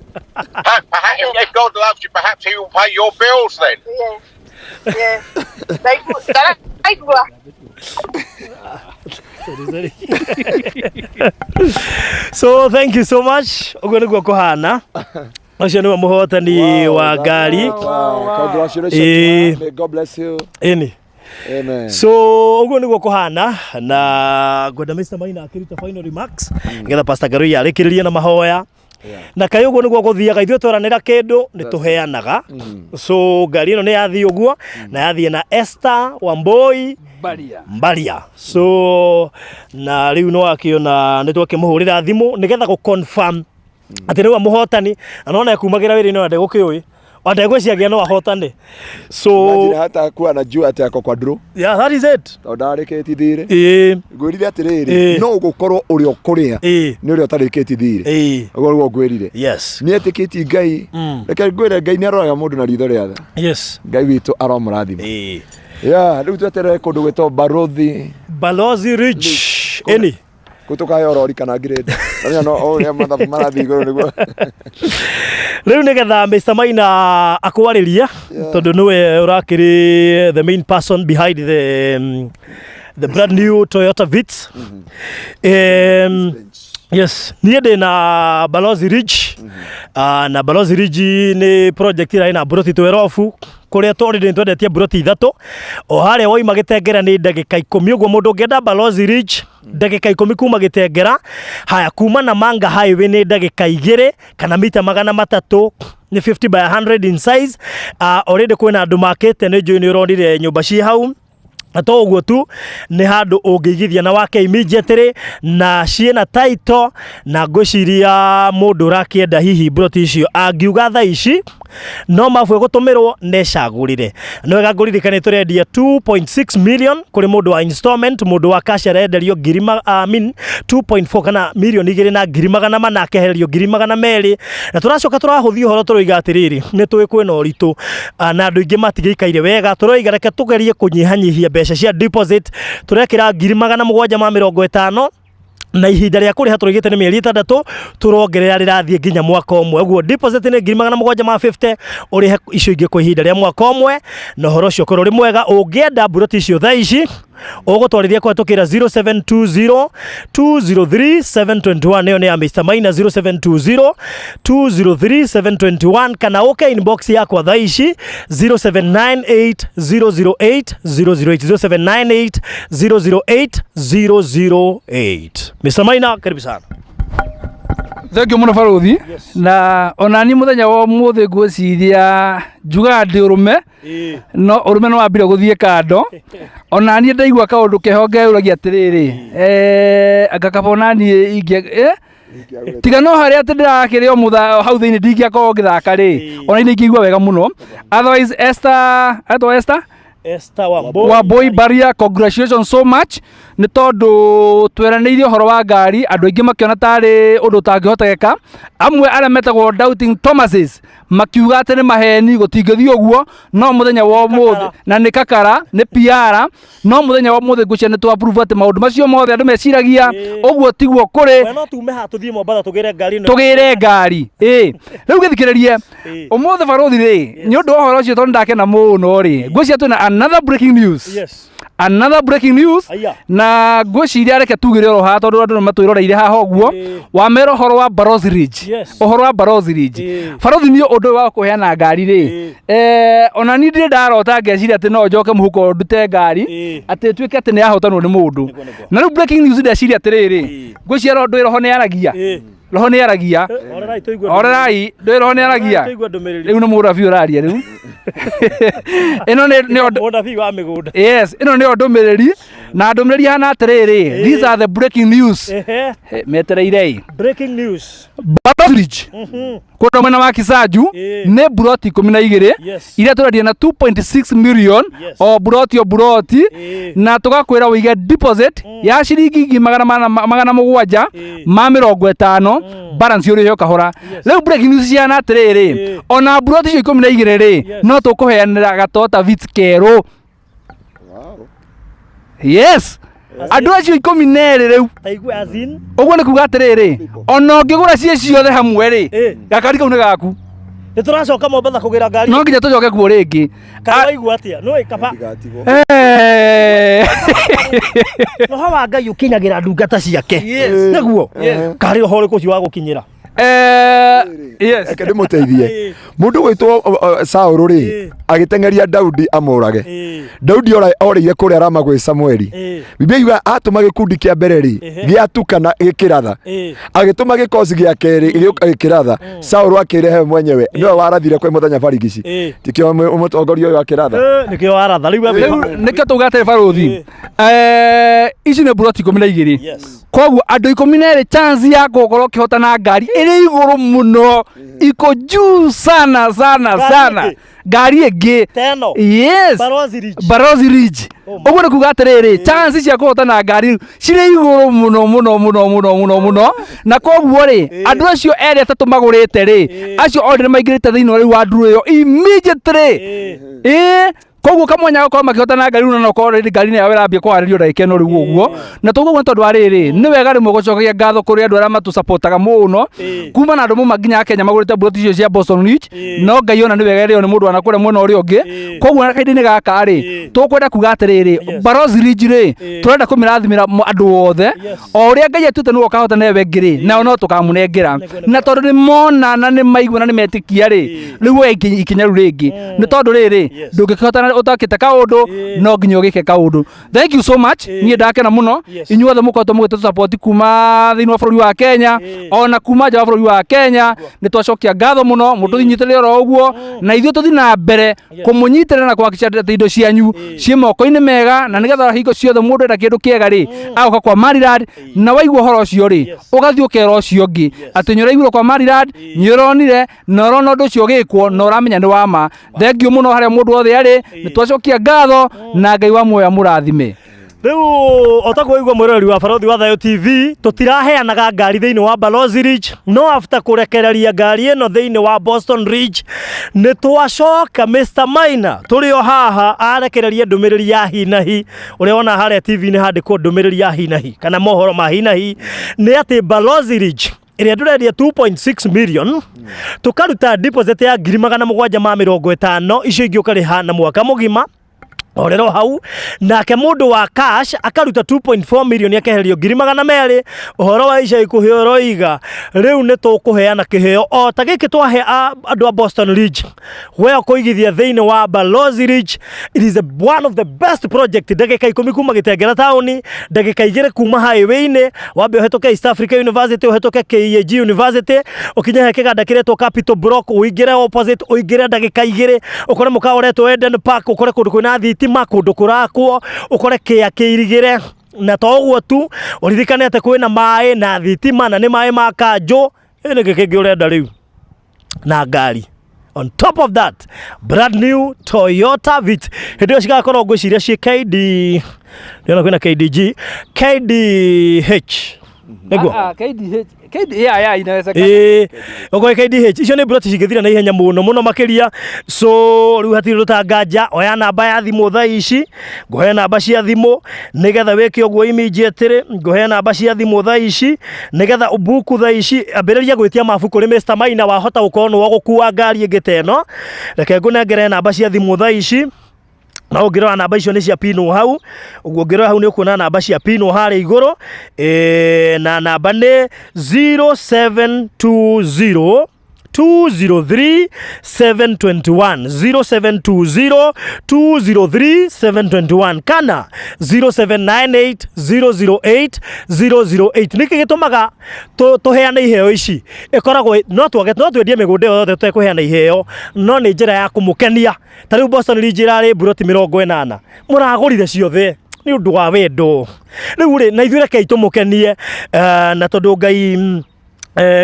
Perhaps, if God loves you, perhaps He will pay your bills then. Yeah. Ndaigua. So thank you so much. Ũguo nĩguo kũhana. Ũcio nĩwe mũhotani wa ngari. Wow. Congratulations. May God bless you. Ĩni. Amen. So ũguo nĩguo kũhana na ngwenda Mr. Maina akĩruta final remarks nĩgetha Pastor Ngaruiya arĩkĩrĩrie na mahoya. Na kaĩ ũguo nĩguo gũthiaga ithuĩ twaranĩra kĩndũ nĩ tũheanaga. So ngari ĩno nĩ yathiĩ ũguo na yathiĩ na Esther Wambui Mbaria. So na rĩu no akĩona nĩ twakĩmũhũrĩra thimũ nĩgetha gũ confirm atĩ nĩwe mũhotani na nona kumagĩra wĩra-inĩ na ndegũkĩũĩ ndegwĩciagia no ahotane. So Imagine hata kuwa anajua ati ako kwa draw. Yeah, that is it. Ndarĩkĩti thirĩ. Ngwĩrire atĩrĩrĩ no gũkorwo ũrĩa ũkũrĩa nĩ ũrĩa ũtarĩkĩti thirĩ. Ũguo nĩguo ngwĩrire. Yes. Nĩ etĩkĩti Ngai. Reke ngwĩre Ngai nĩ aroraga mũndũ na ritho rĩa tha. Yes. Ngai witũ aromũrathima. Yeah, rĩu tweterere kũndũ gwĩtwo Balozi Ridge. Ĩni. Kutoka yorori kana grade. No ũrĩa mathabu marathiĩ igũrũ nĩguo. Rĩu nĩgetha Mr. Maina akwarĩria tondũ nĩwe ũrakĩrĩ the main person behind the brand new Toyota Vitz. Yes, niĩ ndĩ na Balozi Ridge. Na Balozi Ridge nĩ project ĩrĩa ĩna buroti twerofu kũrĩa tũrĩ twendetie buroti 3 o harĩa woima Gĩtengera nĩ ndagĩka 10. Ũguo mũndũ ũngĩenda Balozi Ridge ndagĩka 10 kuma Gĩtengera. Haya kuma na Manga Highway nĩ ndagĩka 2 kana mita 300 nĩ 50 by 100 in size. Already kwĩna andũ makĩte nĩ njũĩ nĩ ũronire nyũmba ciĩ hau. To ũguo tu nĩ handũ ũngĩigithia na wake immediately na ciĩna title na ngwĩciria mũndũ ũrakĩenda hihi buroti icio angiuga thaa ici no mafu gutumirwo necagurire no wega nguririkane turendia 2.6 million kuri mundu wa installment mundu wa cash arenderio 2.4 kana million igiri na 200 akehererio 200 na turacoka turahuthia horo turoiga atiriri ni twi kwina uritu na andu ingi matigikaire wega turoiga reke tugerie kunyihanyihia mbeca cia deposit turekira 750 na ihinda ria kuriha turigite ni mieri 6 turongerera rirathie nginya mwaka umwe uguo deposit ni 750 urihe icio ingi kwa ihinda ria mwaka umwe na horo cio kuri mwega ungienda buroti icio thaa ici ugutwarithia kwa tukira 0720 203 721 niyo ni ya Mr. Maina 0720 203 721 kana okay inbox yakwa thaa ici 0798 008 008 0798 008 008. Mr. Maina, karibu sana. Thank you muno Faruthi. Na onani muthenya wa muthi ngwiciria njuga ndi urume no urume no wambire guthie kando onani ndaigua kaundu kehonge uragia atiriri agakabonani ingia tiga no haria ndirakirio mutha hau thiini ndingiakorwo ngithaka ri ona ine ingigua wega muno otherwise Esther Wambui Baria, congratulations so much ni tondu tweraneirie horo wa ngari andu aingi makiona tari undu tangihoteka amwe aria metagwo doubting Thomases makiuga ati ni maheni gutingithio uguo no muthenya wa muthi na ni kakara ni PR no muthenya wa muthi ngucia ni tu approve ati maundu macio mothe andu meciragia uguo tiguo kuri no tume ha tuthie Mombasa tugire ngari riu githikiririe umuthi Faruthi ri ni undu horo ucio tondu ndakena muno ri ngucia tu na another breaking news. Yes. Another breaking news. Na ngwiciria reke tugire ro ha tondu andu matwiroreire haha uguo wa mero horo wa Barozi Ridge. Ohoro wa Barozi Ridge. Faruthi ni undu wa kuheana ngari ri. Ona ni ndi ndarota ngeciria ati no njoke muhuko ndute ngari ati twike ati ni ahotanwo ni mundu. Na riu breaking news ndeciria atiriri ngwiciria ro roho ni aragia. Roho ni aragia. Orerai ndwi roho ni aragia. Riu ni murabi uraria riu. Ino ni murabi wa migunda. Yes, ino ni ndumiriri na ndumiriri hana atiriri. These are the breaking news. Metereire. Breaking news. Barozi Kuna mwena wa Kisaju ne buroti 12 iria turadia na 2.6 million o buroti na tugakwira uige deposit ya shiringi 750 ma 50 balance uri yo kahora leo breaking news ya na atiriri ona buroti cio 12 ri no tukuheanira gatota vitskero. Yes. Andu acio 12 riu taigwe azin uguo ni kuga atiriri ona ngigura cie ciothe hamwe ri gakari kau ni gaku ni turacoka Mombasa kugira ngari no nginya tucoke kuo ringi kaigua atia no ikaba no hawa Ngai ukinyagira ndungata ciake niguo kari ho ri kucio wa gukinyira yes eke ndimuteithie mundu gwitwo Saul ri agitengeria Daudi amurage Daudi orire kuria rama gwi Samueli Biblia iwa atuma gikundi kia mbere ri giatukana gikiratha agituma gikosi gia keri gikiratha Saul akirehe mwenyewe niwe warathire kwe muthenya barigici tikio umutongoria uyu akiratha nikio waratha riu nikio tugate Faruthi ici ne buroti 12 koguo andu 12 chance ya gukorwo kihotana ngari iri iguru muno iko juu sana ngari igi yes Barozi Ridge uguo ni kuga atiriri chance cia kuhotana ngari ciri iguru muno na koguo ri andu acio eri atatu magurite ri acio order maigirite thiini wa nduru iyo immediately koguo kamwanya gukora makihotana ngari una no korwo ngari ni yawe rambia kwaririo ndagika ino riu uguo na tuguo tondu ariri ni wega rimwe gucokagia ngatho kuri andu aria matu supportaga muno kuma na andu muma nginya Kenya magurite buroti icio cia Boston Ridge no Ngai ona ni wega rio ni mundu anakure mwena uri ungi koguo na kaindi ni gaka ri tukwenda kuga atiriri Barozi Ridge ri turenda kumirathimira andu othe o uria Ngai atuite ni ukahotana we ngiri na no tukamunengera na tondu ni mona na ni maigua na ni metikia ri riu ikinya riu ringi ni tondu riri ndungikihotana utakite kaundu no nginya ugike kaundu. Thank you so much. Nie ndakena muno inyuothe mukoretwo mugite support kuma thiini wa bururi wa Kenya ona kuma nja wa bururi wa Kenya ni twacokia ngatho muno mundu thinyitire ro uguo na ithuĩ tuthi na mbere kumunyitira na kwakisha indo cianyu cie moko-ini mega na nigetha hingo ciothe mundu enda kindu kiega ri agoka kwa Maryland na waigua horo ucio ri ugathii ukera ucio ungi ati nyuraiguro kwa Maryland nyuronire na urona undu ucio gikwo na uramenya ni wama. Thank you muno haria mundu wothe ari ni twacokia ngatho na Ngai wa muoyo murathime. Riu otakuigua mwirori wa Barothi wa Thayo TV tutiraheanaga ngari thiini wa Balozi Ridge no after kurekereria ngari ino thiini wa Boston Ridge ni twacoka Mr. Maina turio haha arekereria ndumiriri ya hinahi uria ona haria TV ni handikwo ndumiriri ya hinahi kana mohoro ma hinahi ni ati Balozi Ridge iria ndurendia 2.6 million tukaruta deposit ya 750 icio ingĩ ukariha na mwaka mugima orero hau nake mundu wa cash akaruta 2.4 million yakeherio 200,000 uhoro wa ica ikuheo roiga riu ni tukuheana kiheo o ta giki twahe andu a Boston Ridge we kuigithia thiini wa Balozi Ridge. It is one of the best project ndagika 10 kuma Gitengera town ndagika 2 kuma highway-ini wambe uhetoke East Africa University uhetoke KAG University ukinya he kiganda kiretwo Capital Block uingire opposite uingire ndagika 2 ukore mukaoretwo Eden Park ukore kundu kwina thitima kundu kurakwo ukore kia kiirigire na toguo tu uririkane ate kwina mai na thitima na ni mai ma kanjo ene gikenge urenda riu na ngari. On top of that, brand new Toyota Vitz. Hidio cigakorwo ngwiciria ci KD ndiona kwina KDG KDH niguo KD ya inawezekana ogo KDH icio ni broti cingithira na ihenya muno makiria. So riu hatiri rutanganja oya namba ya thimu tha ici nguhe namba cia thimu nigetha weke uguo immediately nguhe namba cia thimu tha ici nigetha ubuku tha ici ambiriria gwitia mabuku ri Mr. Maina wahota gukorwo no gukua ngari ingiteno reke ngunengere namba cia thimu tha ici na ungirora namba icio ni cia pino hau uguo ngirora hau ni ukuona namba cia pino hari iguru na namba ni 0720 203 721 0720 203 721 kana 0798 008 008. Niki gitumaga tuheane iheo ici ikoragwo no twendie migunda yothe twekuheana iheo no ni njira ya kumukenia. Tariu Boston Ridge irari buroti 80 muragurire ciothe ni undu wa wendo riu ri na ithuĩ reke itumukenie na tondu Ngai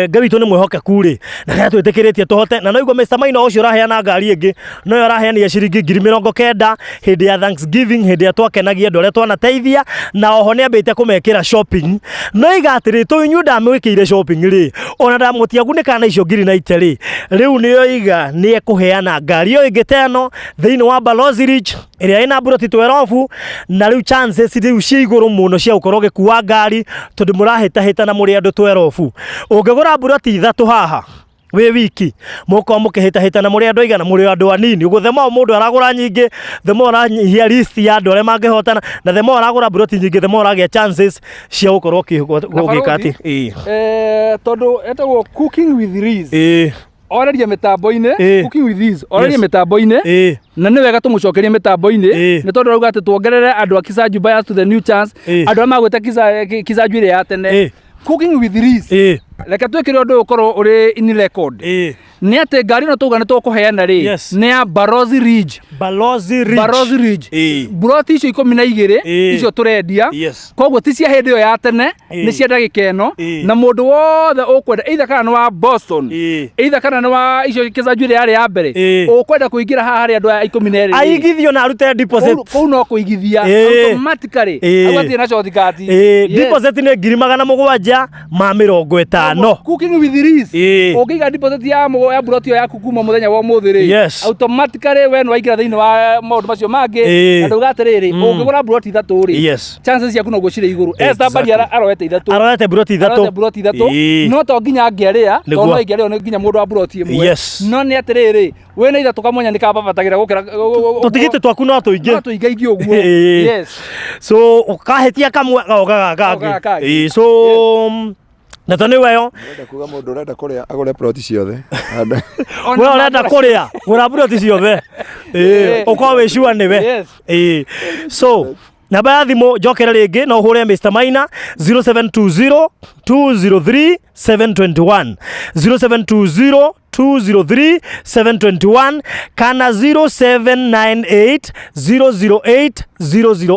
Ngai ni mwihokeku ri na ria twitikiretie tuhote na noigwa Mr. Maina ucio raheana ngari ingi no yo raheania ciringi 90,000 hindi ya Thanksgiving hindi ya twakenagia ndore twanateithia na oho ni ambite kumekira shopping no igatiri tu inyu ndamwikire shopping ri ona ndamutia gunikana icio 90 ri riu niyo iga ni ekuheana ngari yo ingiteno thiini wa Balozi Ridge iria ina buroti 12 na riu chances riu cia iguru muno cia ukorwo gikuwa ngari tondu murahita na muri andu 12 ungegura buroti 3 haha we wiki muko mukihita na muri andu igana muri andu anini ugo themo mundu aragura nyingi themo aranyihia list ya andu aria mangihotana na themo aragura buroti nyingi themo aragia chances cia gukorwo gukikati tondu etagwo cooking with Riz oreria mitambo-ini cooking with Riz oreria mitambo-ini na ni wega tumucokerie mitambo-ini ni tondu rauga ati tuongerere andu a Kisanju bias to the new chance andu aria magwita Kisanju ile ya tene cooking with Riz reke twikire undu ukorwo uri in record ni ati ngari no tuga ni tukuheana ri ni ya Balozi Ridge buroti icio 12 icio turendia koguo ti cia hindi yo ya tene ni cia ndagika eno na mundu wothe ukwenda either kana wa Boston either kana ni wa icio Kisanju ile ya mbere ukwenda kuingira haha hari andu a 12 aigithio na arute deposit kou no kuigithia automatically agwatie na shortcut deposit ni 750 cooking with Riz ukiga deposit ya buroti yo yaku kuma muthenya wa umuthi ri automatically we no waingira thiini wa maundu macio mangi na ndugatiriri ungigura buroti 3 ri chances yaku no gucire iguru Esther bari aroete 3 aroete buroti 3 no to nginya ngiaria to no ngiaria no nginya mundu wa buroti imwe no ni atiriri we na itha tukamonya ni kababatagira gukira tutigite twaku no tuingaingi uguo so ukahetia kamwe gagagi so na tani weyo urenda kuga mundu urenda kuria agure plot ciothe we urenda kuria gura plot ciothe uko we sure niwe so namba ya thimu njokera ringi no hure Mr Maina 0720 203 721 0720 203 721 kana 0798 008 008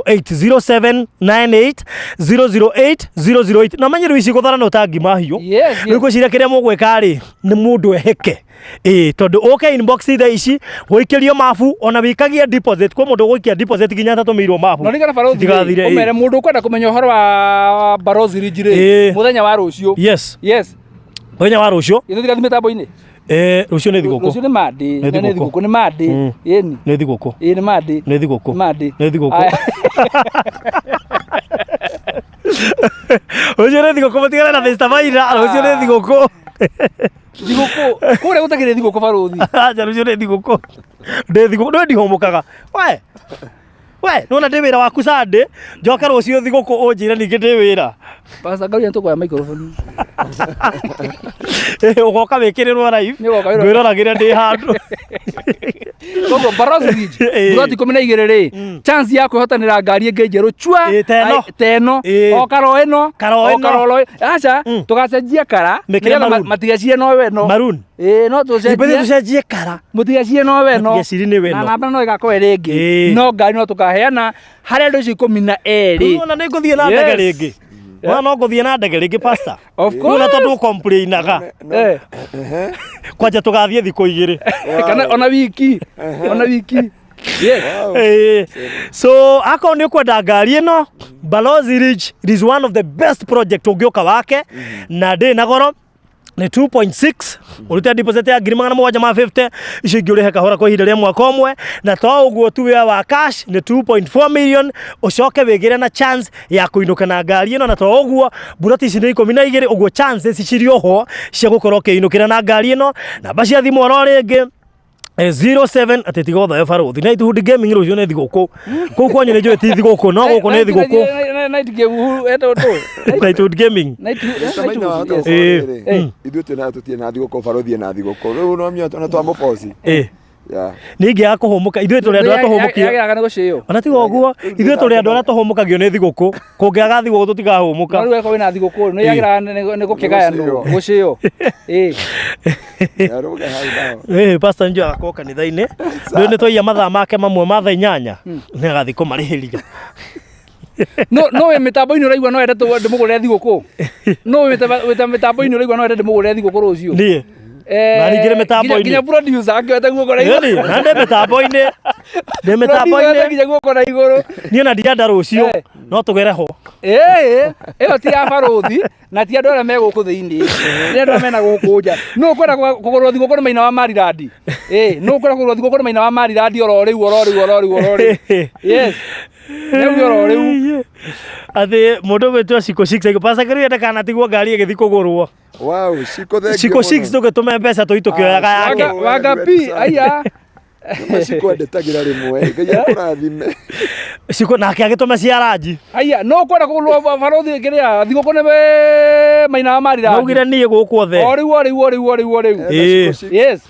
0798 008 008 na manyiru ici guthara no tangi mahiu niko ciria kiria mugweka ri ni mundu eheke tondu okay inbox tha ici guikirio mafu ona wikagia deposit kwa mundu guikia deposit ginya 3000 mafu no nigana barothi umere mundu kwenda kumenya uhoro wa barothi rijire muthenya wa rucio yes muthenya wa rucio ithuthira mitambo-ini rucio ni thiguku rucio ni madi ni thiguku ni madi yeni ni thiguku ni madi ni thiguku madi ni thiguku rucio ni thiguku mutigana na Mr Maina rucio ni thiguku thiguku kure gutakire thiguku barothi aja rucio ni thiguku ndi thiguku ndo ndihomukaga we nona ndi wira waku Sunday njoka rucio thiguku unjire ningi ndi wira Pastor Ngaruiya ntukoya microphone ugoka wikirirwo live ngwiroragire ndi handu kogo barothi riji buroti 12 ri chance ya kwihotanira ngari ingi njeru chwa teno okaro eno acha tugacenjia kara matigacie no weno maroon no tucenjie kara mutigacie no weno matigacie ni weno na namba no igakorwo ringi no ngari no tukaheana hari andu icio 12 ona ninguthie na ndege ringi no nguthie na ndege ringi pastor of course na tatu complainaga kwanja tugathie thiko 2 kana ona wiki so ako ni kwenda ngari ino Balozi Ridge is one of the best project ungioka wake na ndi na goro ni 2.6 urute deposit ya 750 icio ngiurihe kahora kwa ihinda ria mwaka omwe na to uguo tu wa cash ni 2.4 million ucoke wigire na chance ya kuinuka na ngari ino na to uguo buroti ici ni 12 uguo chances cirio ho cia gukorwo kiinukira na ngari ino na bacia thimu oro ringi 07 atetigo tha barothi night hood gaming rucio ni thiguku ku kwanyu ni njwe ti thiguku no guku ni thiguku night game eto to night hood gaming ithu twina tutie na thiguku barothi na thiguku riu no mio twa muposi ningi akuhumuka ithu tuli andu atuhumukia ona tigo uguo ithu tuli andu atuhumukagio ni thiguku kungiaga thiguku tutigahumuka riu eko wina thiguku no yagira ni gukigayano gucio pastor njo akoko kanitha-ini riu ni twaia mathaa make mamwe ma thaa 8 ni agathi kumarihiria no we mitambo-ini uraigua no ende ndimugurire thiguku no we mitambo-ini uraigua no ende ndimugurire thiguku rucio nie naringire mitambo-ini nginya producer angĩhota guokora igũrũ na ndi mitambo-ini nginya guokora igũrũ nie na ndirenda rucio no tugere ho ĩyo ti ya barothi na ti andũ arĩa me gũkũ thĩinĩ nĩ andũ arĩa mena gũkũ nja no kwenda kũgũrwo thigũkũ nĩ Maina wa Marilandi no kwenda kũgũrwo thigũkũ nĩ Maina wa Marilandi oro rĩu yes nĩu oro rĩu athi mundu wetwa Siko 6 pasa Ngaruiya ndakanatigwo ngari igĩthi kũgũrwo wow Siko 6 tugetume mbeca tuitukioyaga yake Wangapi aya Siko ndetagira rimwe ngai akurathime Siko nake agitume ciaraji aya no kwenda kũgũrwo barothi kĩrĩa thigũkũ nĩ Maina wa Marilandi naugire niĩ gũkũ othe o rĩu yes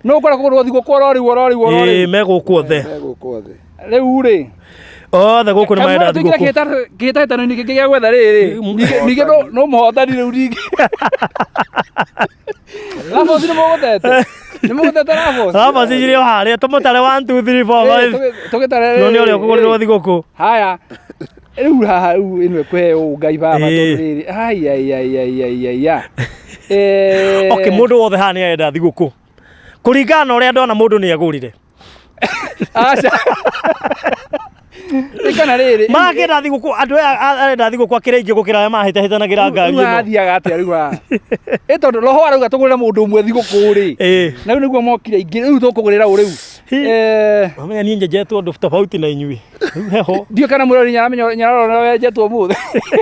no kwenda kũgũrwo thigũkũ oro rĩu me gũkũ othe rĩu rĩ othe gũkũ nĩ marenda thigũkũ kĩhĩtahĩtano-inĩ kĩngĩ gĩa gwetha rĩrĩ ningĩ no mũhotani rĩu ningĩ Rabosi nĩ mũgũtete Rabosi cirĩ o harĩa tũmũtare 1 2 3 4 5 tũgĩtare no nĩ ũrĩa ũkũgũrĩrwo thigũkũ haya rĩu haha ĩno ĩkũhe Ngai baba tondũ rĩrĩ okay mũndũ wothe haha nĩ arenda thigũkũ kũringana na ũrĩa ndona mũndũ nĩ agũrire aca ikana rĩrĩ magĩra thigũkũ andũ arenda thigũkũ akĩrĩ ingĩ gũkĩra arĩa mahĩtahĩtanagĩra ngari ĩno athiaga atĩa rĩu haha tondũ roho arauga tũgũrĩre mũndũ ũmwe thigũkũ rĩ na rĩu nĩguo mokire aingĩ rĩu tũkũgũrĩra ũ rĩu wamenya niĩ nyenjetwo ũndũ tofauti na inyuĩ rĩu heho ndiũ kana mũrori nyararora wenjetwo mũthĩ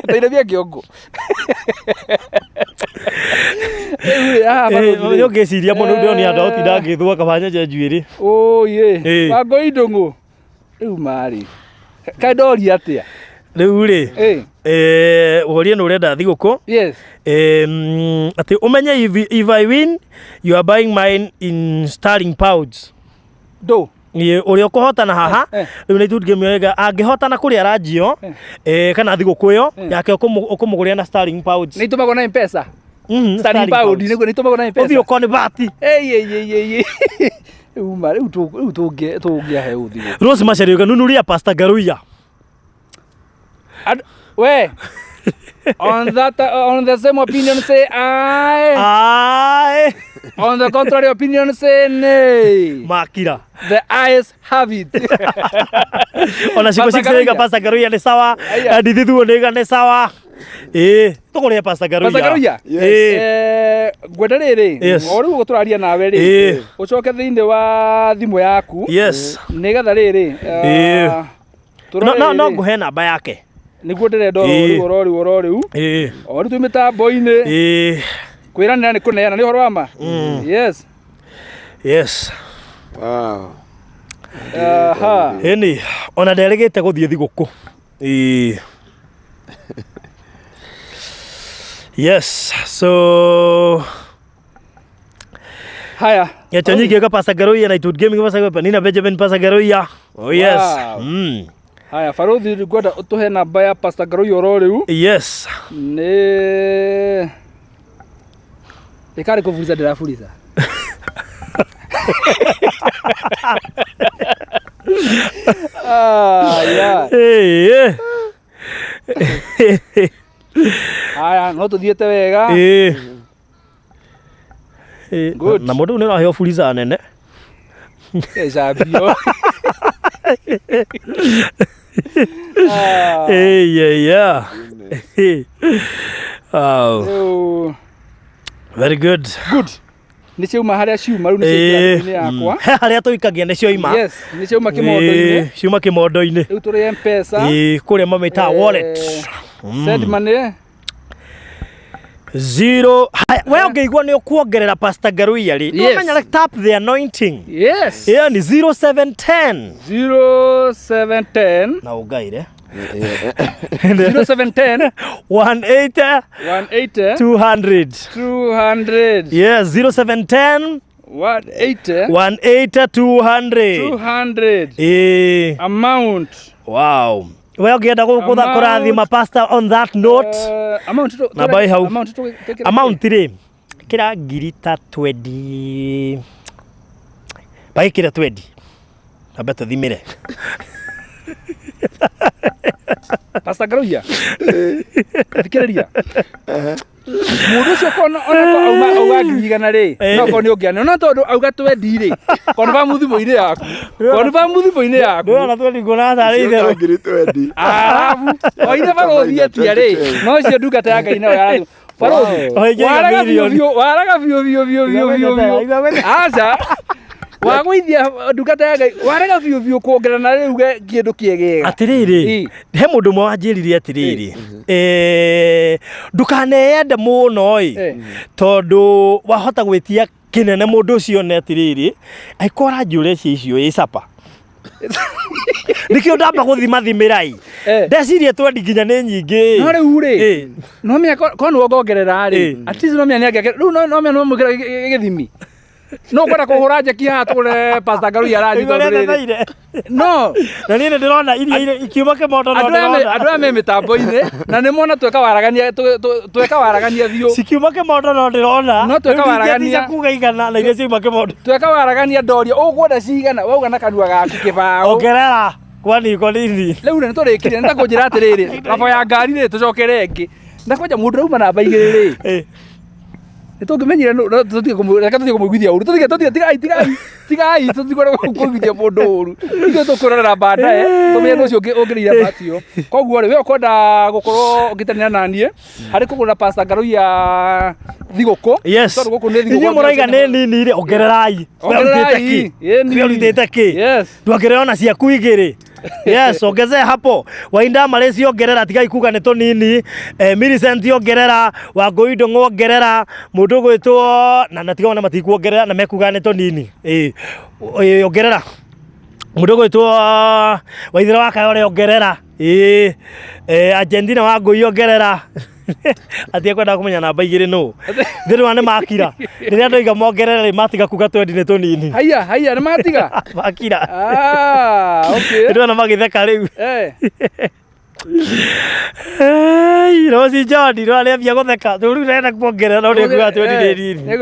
tainamia kĩongo nĩ ũngĩciria mũno ndĩroni andũ aũtinda ngĩthũa kaba nyenje njuĩrĩ ũyĩ Wangũi ndũng'ũ rĩu marĩ kaĩ ndoria atĩa rĩu rĩ ũhorie nĩ ũrenda thigũkũ atĩ ũmenye if I win you are buying mine in sterling pounds Uria kuhotana haha riu ni tuge mwega angihotana kuri aranjio kana thiguku yo yake ukumuguria na sterling pounds ni tumagwo na M-Pesa sterling pound ni tumagwo na M-Pesa uthio koni bati uma riu tungia he uthio Rose Macharia nunuria Pastor Ngaruiya we on the same opinion say aye. On the contrary opinion say nay. Makira. The eyes have it. Ona siku siku Pastor Ngaruiya ni sawa. Ndithi tu ndega ni sawa. Tukuria Pastor Ngaruiya. Pastor Ngaruiya. Gwenda riri. Oru guturaria nawe ri. Ucoke thiinde wa thimu yaku. Yes. Nigetha riri. No nguhe namba yake. Niguo ndirenda ororiu ori tu mitambo-ini kwiranira ni kuneana ni horo wa ma yes wow eni ona nderegete guthie thiguku yes so haya yeto nyingi ga Pastor Ngaruiya na Itut Gaming Pastor Nina Benjamin Pastor Ngaruiya yes haya Faruthi ngwenda utuhe namba ya Pastor Ngaruiya ororiu yes ni ikari kufuliza ndirafuliza yeah haya no tuthiete wega good na mundu ni raheo fuliza nene Zabio. Yeah. Oh. Very good. Good. Niceuma haria ciuma riu niceuma yakwa. Haria tuikagia nicio ima. Yes, niceuma kimondo-ini. Ciuma kimondo-ini. Riu turi M-Pesa. Kuria mamita wallet. Send money. 0 wewe ungeigua ni ukuongerera Pastor Ngaruiya ri umenya like tap the anointing yes yeah ni 0710 na ugaire 0710 180 200 yes 0710 180 200 amount wow wewe ungeenda kurathima pastor on that note amount na bai hau amount ri kira ngiri ta 20 bai kira 20 abeto thimire Pastor Ngaruiya thikiriria mundu cio kono ona ko auga ngigana ri no ko ni ungiane no tondu auga 20 ri kono ba muthimo-ini yaku ndona 20 ngona thari itherũ ngiri 20 oine barothie tia ri no cio ndungata ya Ngai nayo yarari waraga biũ aca wagwithia ndungata ya Ngai waraga biũ kuongerera na riu kindu kiegega atiriri he mundu mwe wanjiririe atiriri ndukaneyende muno tondu wahota gwitia kinene mundu ucio ne atiriri aikora njure icio icapa nikio ndamba guthima-thimirai ndecirie twendi nginya ni nyingi no riu ri no mia kono ngongerera ri at least no mia niake riu no mia no mukira githimi no kwenda kuhura njeki haha tugure Pastor Ngaruiya ranji tondu riri no na niĩ ndirona iria ikiuma kimondo no ndĩrona andũ aya me mĩtambo-inĩ na nĩ mona tweka waragania biũ cikiuma kimondo no ndĩrona no tweka waragania kuga igana na iria ciuma kimondo tweka waragania ndoria ũkwenda cigana wauga na kanua gaku kĩbaũ ongerera kwani nini rĩu nĩ tũrĩkire nĩ takũnjĩra atĩrĩrĩ kabo ya ngari rĩ tũcokere ĩngĩ ndakwanja mũndũ rauma namba igĩrĩ rĩ nĩtũngĩmenyire tũtige kũmũiguithia ũru tigai tũtigore kũiguithia mũndũ ũru ithuĩ tũkwĩrorera baadaye tũmenye nĩ ũcio ũngĩrĩire bati ĩyo koguo rĩ we ũkwenda gũkorwo ũgĩtanĩra naniĩ harĩ kũgũra Pastor Ngaruiya thigũkũ tondũ gũkũ nĩ thigũkũ inyuĩ mũraiga nĩ nini rĩ ongererai ũrutĩte kĩ ndwongerera ona ciaku igĩrĩ yes ongezea hapo wainda Malaysia ongerera tigai kuga nĩ tũnini Millicent ongerera Wambui Ndung'u ongerera mũndũ gwĩtwo na tiga ona matikuongerera na mekuga nĩ tũnini ongerera mũndũ gwĩtwo Waithĩra wa Kayore ongerera Argentina Wambui ongerera Atia kwenda kumenya namba igiri no. Thiru ane makira. Riria ndoiga mongerere matiga kuga twendi ni tunini. Haya, ni matiga. Makira. Okay. Ndio na magitheka riu. Rosi Jordi ro ale bia gutheka. Riu renda kuongerera no ri kuga twendi ni nini.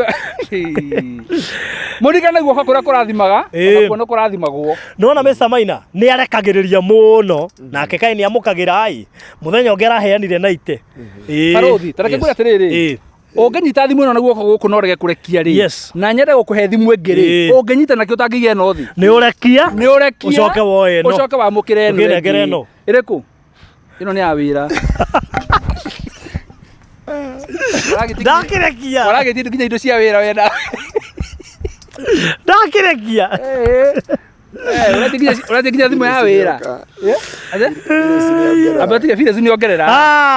Murikana guoka kuria kurathimaga, kuona kurathimagwo. Nona Mr. Maina ni arekagiriria muno nake kai ni amukagira ai. Muthenya ongera heanire naite. Barothi, tareke kuya atiriri. Ungenyita thimu ino na guoko guku no rege kurekia ri. Na nyende gukuhe thimu ingiri. Ungenyita nakio tangigia no thi. Ni urekia. Ucoke woe no. Ucoke wa mukire no. Iriku. Ino ni awira. Ndakirekia. Waragitindu kinya indo cia wira wenda. Ndakirekia. Uratikinya thimu ya wira. Abatiga Phyllis ni ongerera.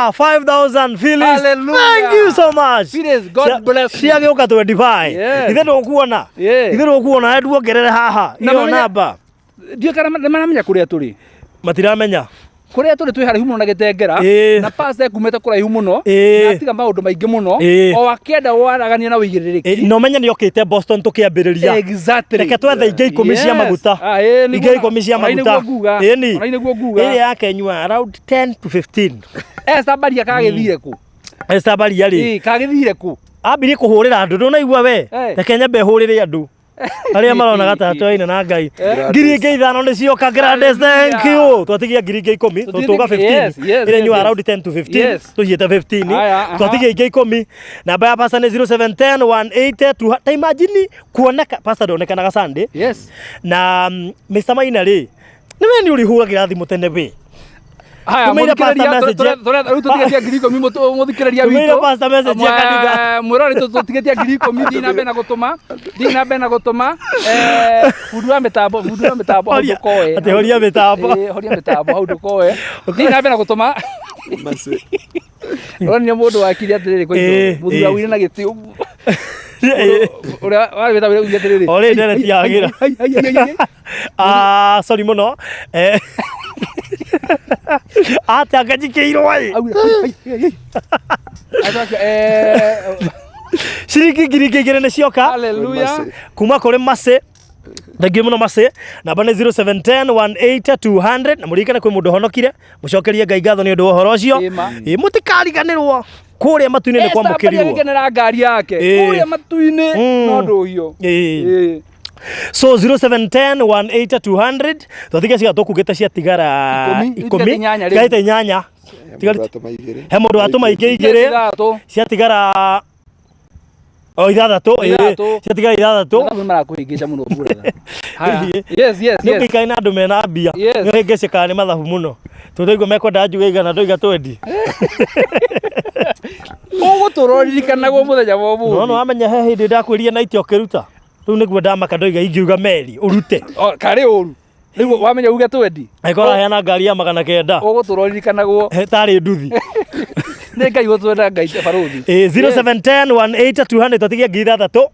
5,000 Phyllis. Hallelujah. Thank you so much. Phyllis, God bless you. Cia geuka 25. Ithe ndo kuona. Ithe ndo kuona ndu ongerere haha. Iyo namba. Ndio kana maramenya kuria turi. Matiramenya. Kuria turi twi haraihu muno na gitengera na pastor kumete kuraihu muno na atiga maundu maingi muno o akienda waragania na wigiririki no menya ni okite Boston tukiambiriria exactly reke twethe ingi 10 cia maguta ingi 10 cia maguta ni ona niguo guga ile yake nyua around 10 to 15 Esther baria kagithire ku Esther baria ri kagithire ku ambiri kuhurira andu ndo naigua we reke nyambe hurire andu aria marona gatatu aina na ngai ngiri ingi 5 ni cio Cogratulations thank you twatigia ngiri ingi 10 tutuga 15 ile nyua around 10 to 15 tujieta 15 twatigia ingi 10 namba ya pasta ni 0710 180 ta imagine kuoneka pasta ndonekanaga Sunday na Mr. Maina ri niwe ni urihura kirathimo tene we haya muthikiriria tutigetia ngiri 10 muthikiriria witu pasta message ya kanitha mwirori tutigetia ngiri 10 thina be na gutuma fundura mitambo hau koe ate horia mitambo hau dukoe thina be na gutuma Ronyo mundu wakiri atiriri kwa indo muthura wina na giti uguo ora wari wita wira atiriri ore ndere tiagira sorry muno ata gajikiirwo ai ciringi ngiri igiri ni cioka haleluya kuma kuri Mase Thank muno Mase namba ni 0710 180 200 na murikane kwi mundu honokire mucokerie ngai ngatho ni undu wa horo ucio mutikariganirwo kuria matuini ni kwa mukirirwo ngenera ngari yake kuria matuini no nduyo so 0710 180 200 twathiga cia tukugita cia tigara 10 gaite nyanya he mundu atuma igiri cia tigara ithathatu cia tigara ithathatu marakuhingica muno burega yes ni kai na andu mena mbia ni ngece kana ni mathabu muno tuthigo mekwenda njuga igana ndoiga twendi uguturoririkanaguo muthenya wa umuthi no amenya he hindi ndakwiria na itio kiruta riu niguo ndamaka ndoiga ingiuga meri urute kari uru niguo wamenya uge twendi aikora heana ngari ya 900 uguturoririkanaguo tari nduthi ni ngai gutwenda ngai barothi 0710 180 200 twatigia ngiri ithathatu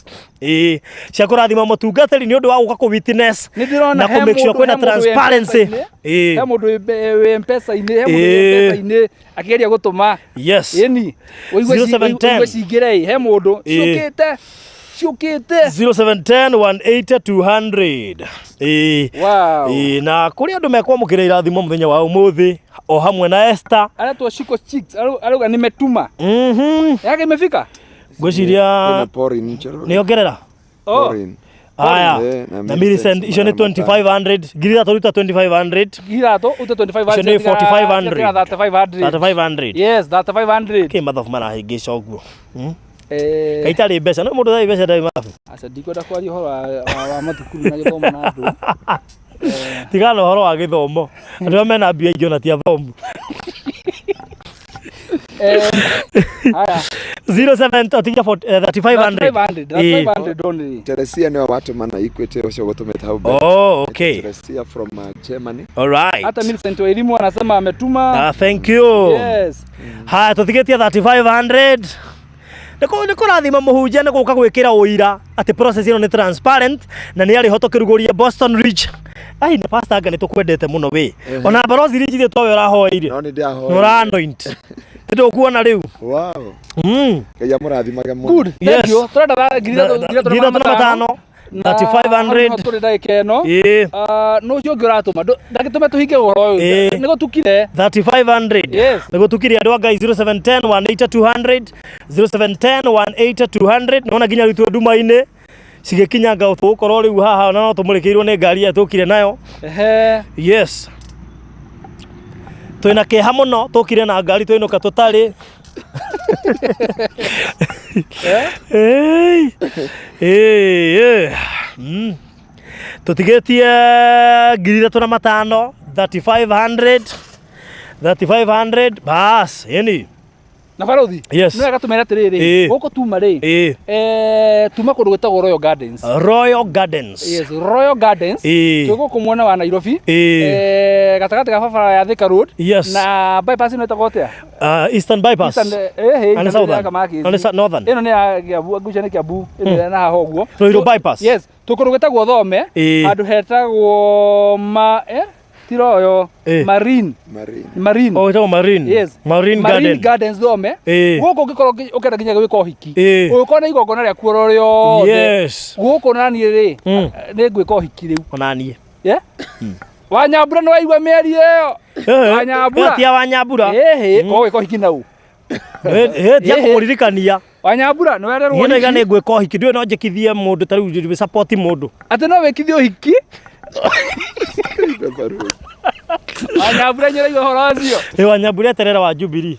cia kurathima mutungatiri ni undu wa guka ku witness na ku make sure kwena transparency he mundu we mpesa-ini akigeria gutuma ni uigwe cingire he mundu ciukite 0710 180 200 na kuri andu mekwa mukira irathimo muthenya wa umuthi o hamwe na Esther ala tu shiko chicks aluga nimetuma yake imefika gwiciria ni ongerera haya na Millicent icio ni 2500 ngiri ruta 2500 uta 2500 ni 4500 3500 yes 3500 ke mathafu marahingica uguo kaitari mbeca no mundu thai mbeca ndai mathafu aca ndikwenda kwaria horo wa mathukuru na githomo na andu tigana horo wa githomo andu mena mbia ingĩ ona ti athomu 07 tiga 3500 only Teresia ni watu mana Equity ucio gutumeta hau okay Teresia from Germany all right hata Millicent wa elimu anasema ametuma thank you yes haya tutigetia 3500 niko rathima muhunjia ni guka gwikira uira ati process ino ni transparent na ni ari hoto kiruguria Boston Ridge ai na pastor anga nitukwendete muno we ona barozi rinjithie twawe urahoire no ni ndiahoire ura anoint ndio kuona riu wow ya murathimaga muno good thank you turenda gira matano 3500 turi ndaike no no cio ngiratuma ndagitume tuhinge uhoro uyu nigo tukire 3500 nigo tukire andu anga 0710 18200 0710 18200 nona ginya ritu nduma-ini cigikinyanga utukorwo riu haha no tumurikirwo ni ngari ya tukire nayo yes twina keha muno tukire na ngari twinuka tutari tutigetie ngiri 3,500 3500 bas yani na barothi yes no agatumira atiriri guko tuma ri tuma kundu gwetagwo Royal Gardens yes Royal Gardens tugo kumwona wa Nairobi gatagati ga barabara ya Thika Road yes na bypass ino etagwo atia Eastern bypass and Northern ino ni ya Kiambu ngucia ni Kiambu ino na haho guo Royal bypass yes tukundu gwetagwo Thome andu hetagwo Tiroyo Marine oh ito Marine yes Marine Gardens Thome guko ngikoro ukenda ginya gwika uhiki uko na igongona ria kuoro ryo yes guko nani ri ni gwika uhiki riu onanie Wanyambura no waigwa mieri iyo Wanyambura tia Wanyambura ko gwika uhiki nau dia kuririkania Wanyambura no wererwo ni gane gwika uhiki ndio no njikithie mundu tariu support mundu ati no wikithie uhiki Wanyambura nyira igo horocio Wanyambura terera wa Jubilee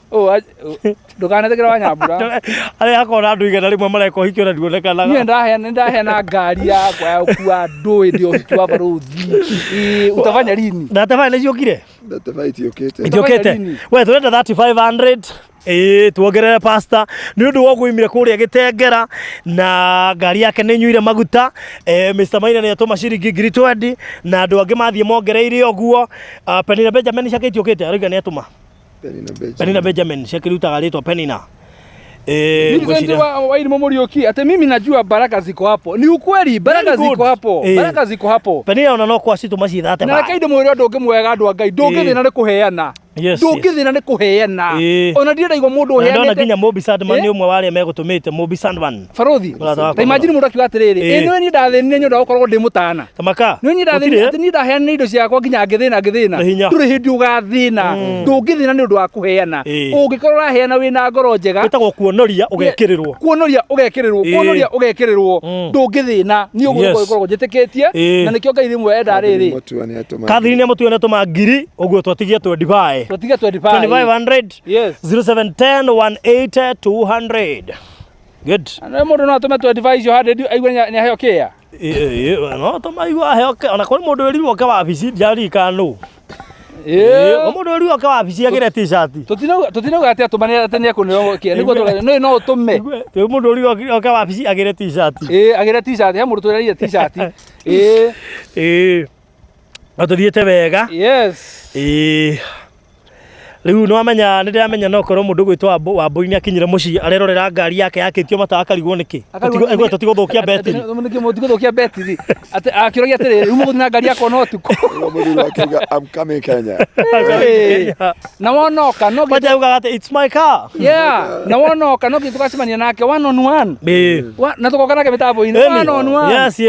ndukanetekera Wanyambura ari akona andu igana rimwe mareka uhiki ona ndionekana ni ndahena ngari yakwa ya ukua ndui ndio uhiki wa baruthi utafanya lini ndatafanya niciokire ndatiokite we turenda 3500 tuongerere pasta ni undu wa gwimire kuria Gitengera na ngari yake ni nyuire maguta Mr Maina ni atoma ciringi 20 na andu angi mathie mongereire oguo Penina Benjamin shakiti okete ariga ni atuma Penina Benjamin shakirutaga ritwa Penina Waini Murioki ate mimi najua baraka ziko hapo ni ukweli baraka ziko hapo baraka ziko hapo Penina ona no kwa citu macithate na kaide mwiri ndu ngimwega andu angai ndungithina ni kuheana ndungithina ni kuheana ona ndira igwa mundu uheanite ndona ginya Mobi Sandman ni umwe wari megutumite Mobi Sandman Farothi ta imagine mundu akiwa atiriri ni ndathinire nyu ndakorwo ndi mutana tamaka ni ndathinire ati ni ndaheana indo ciakwa ginya ngithina turi hindi ugathina ndungithina ni undu wa kuheana ungikorwo raheana wina ngoro njega witagwo kuonoria ugekirirwo ndungithina ni uguo ukorwo njitikitie na nikio ngai rimwe enda riri kathini mutuone tuma ngiri uguo twatigia 2500 yes 0710 180 200 good ana mundu no atume 25 icio 100 aigua ni aheo kia no tuma aigua aheo kia ona kwa mundu wiriwo ka wabici njarika no mundu wiriwo ka wabici agire t-shirt tutinauga ati atumane ati ni akunio kia niguo no utume mundu wiriwo ka wabici agire t-shirt agire t-shirt he mundu twereire t-shirt atuthiete wega yes riu no amenya ni ndiramenya no korwo mundu gwitwa Wambui ni akinyire muci arerorera ngari yake yakitio matawa akarigwo niki aigwa tutiguthukia betri mutiguthukia betri ati akiragia atiri riu muguthina ngari yako no tuko muthuri akiga I'm coming Kenya na wonoka no gitauga ati it's my car na wonoka no gitukacemania nake one on one na tukoka nake mitambo-ini one on one yes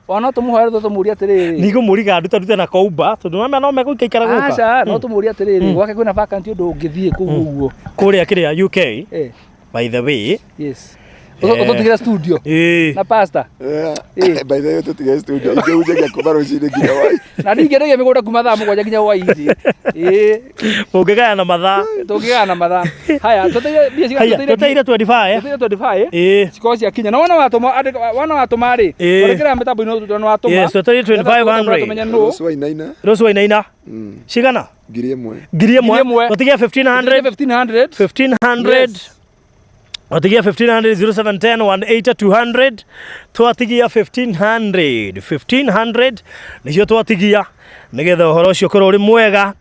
ona tumuhoere tumuria atiri ni kumuriga nduta na Koumba tondu no megũikara gũka acha no tumuria atiri gwake kwina vacancy undu ungithie kuguo kuria kiria UK by the way yes utotigira studio na pasta by the way utotigira studio uje kubaro cire nginya wai na ndingeregia migunda kuma thaa mugwanja nginya waithi ungigaya na mathaa tungigaya na mathaa haya tuteire bia tuteire 25 ciko cia kinya na wana watuma ri orekera mitambo ino tutona watuma yes tuteire 2500 Rosu Wainaina cigana ngiri ĩmwe tutigia 1500 Watigia 1500 0710 180 200 twatigia 1500 nicio twatigia nigetha uhoro ucio korwo uri mwega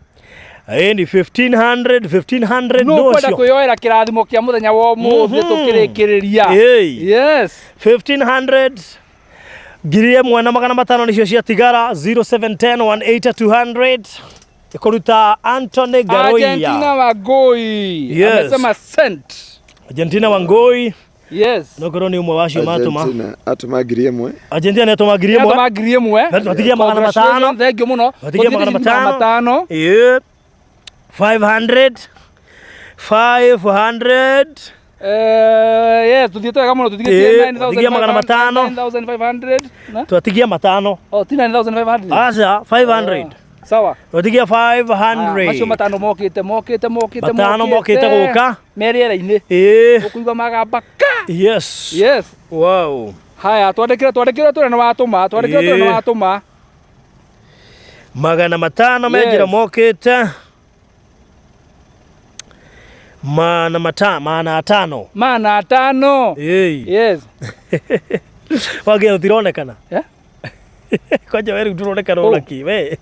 ni 1500 no kwenda kuyoera kirathimo kia muthenya wa umuthi tukirikiriria yes 1500 ngiri ĩmwe na magana matano nicio cia tigara 0710 180 200 ikuruta Anthony Ngaruiya. Argentina Wambui. Yes. Amesema sent. Argentina Wambui. Yes. Nokoro ni umwe wacio matuma. Argentina atuma ngiri ĩmwe. Argentina netuma ngiri ĩmwe. Atuma ngiri ĩmwe. Batigia magana matano. Thank you muno. Batigia magana matano. 500. Yes, tuthiete wega muno, tuthiete 9,500. Twatigia matano. Oh, 9,500. Asa 500. Sawa. Twatigia 500. Macio matano mokite. Matano mokite guka. Meriera-ini. Ukuigwa magamba ka. Yes. Yes. Wow. Haya, twandikire twana watuma, magana matano mejira mokite. Mana atano. Yes. Wage utironekana. Kwaje wewe uturonekana unaki we.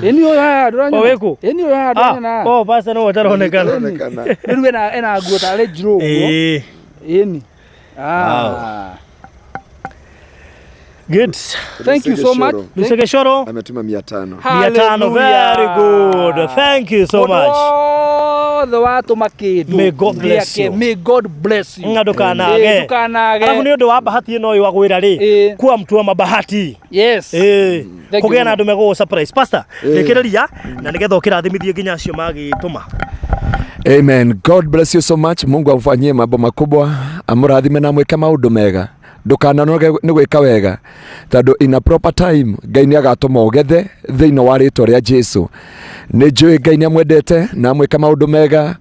Eni oyo ya duranya. Weku. Eni oyo ya duranya. Oh, basta no utaronekana. Niru ena nguo tale jiro. Eni. Good. Thank you so much. Mr. Keshoro ametuma 500. 500. Very good. Thank you so much. The watu makidu. May God bless you. May God bless you. Ngadukanage. Alafu ni undu wa bahati ino yu wagwira ri kuwa mtu wa mabahati. Yes. Kugea na andu mego surprise. Pastor, rekereria na nigetha ukirathimithie nginya acio magituma. Amen. God bless you so much. Mungu amfanyie mambo makubwa, amurathime na mweke maundu mega. Ndukanoge ni gwika wega tondu in a proper time Ngai ni agatuma ugethe thiini wa ritwa ria Jesu. Ni njui Ngai ni amwendete na mweka maundu mega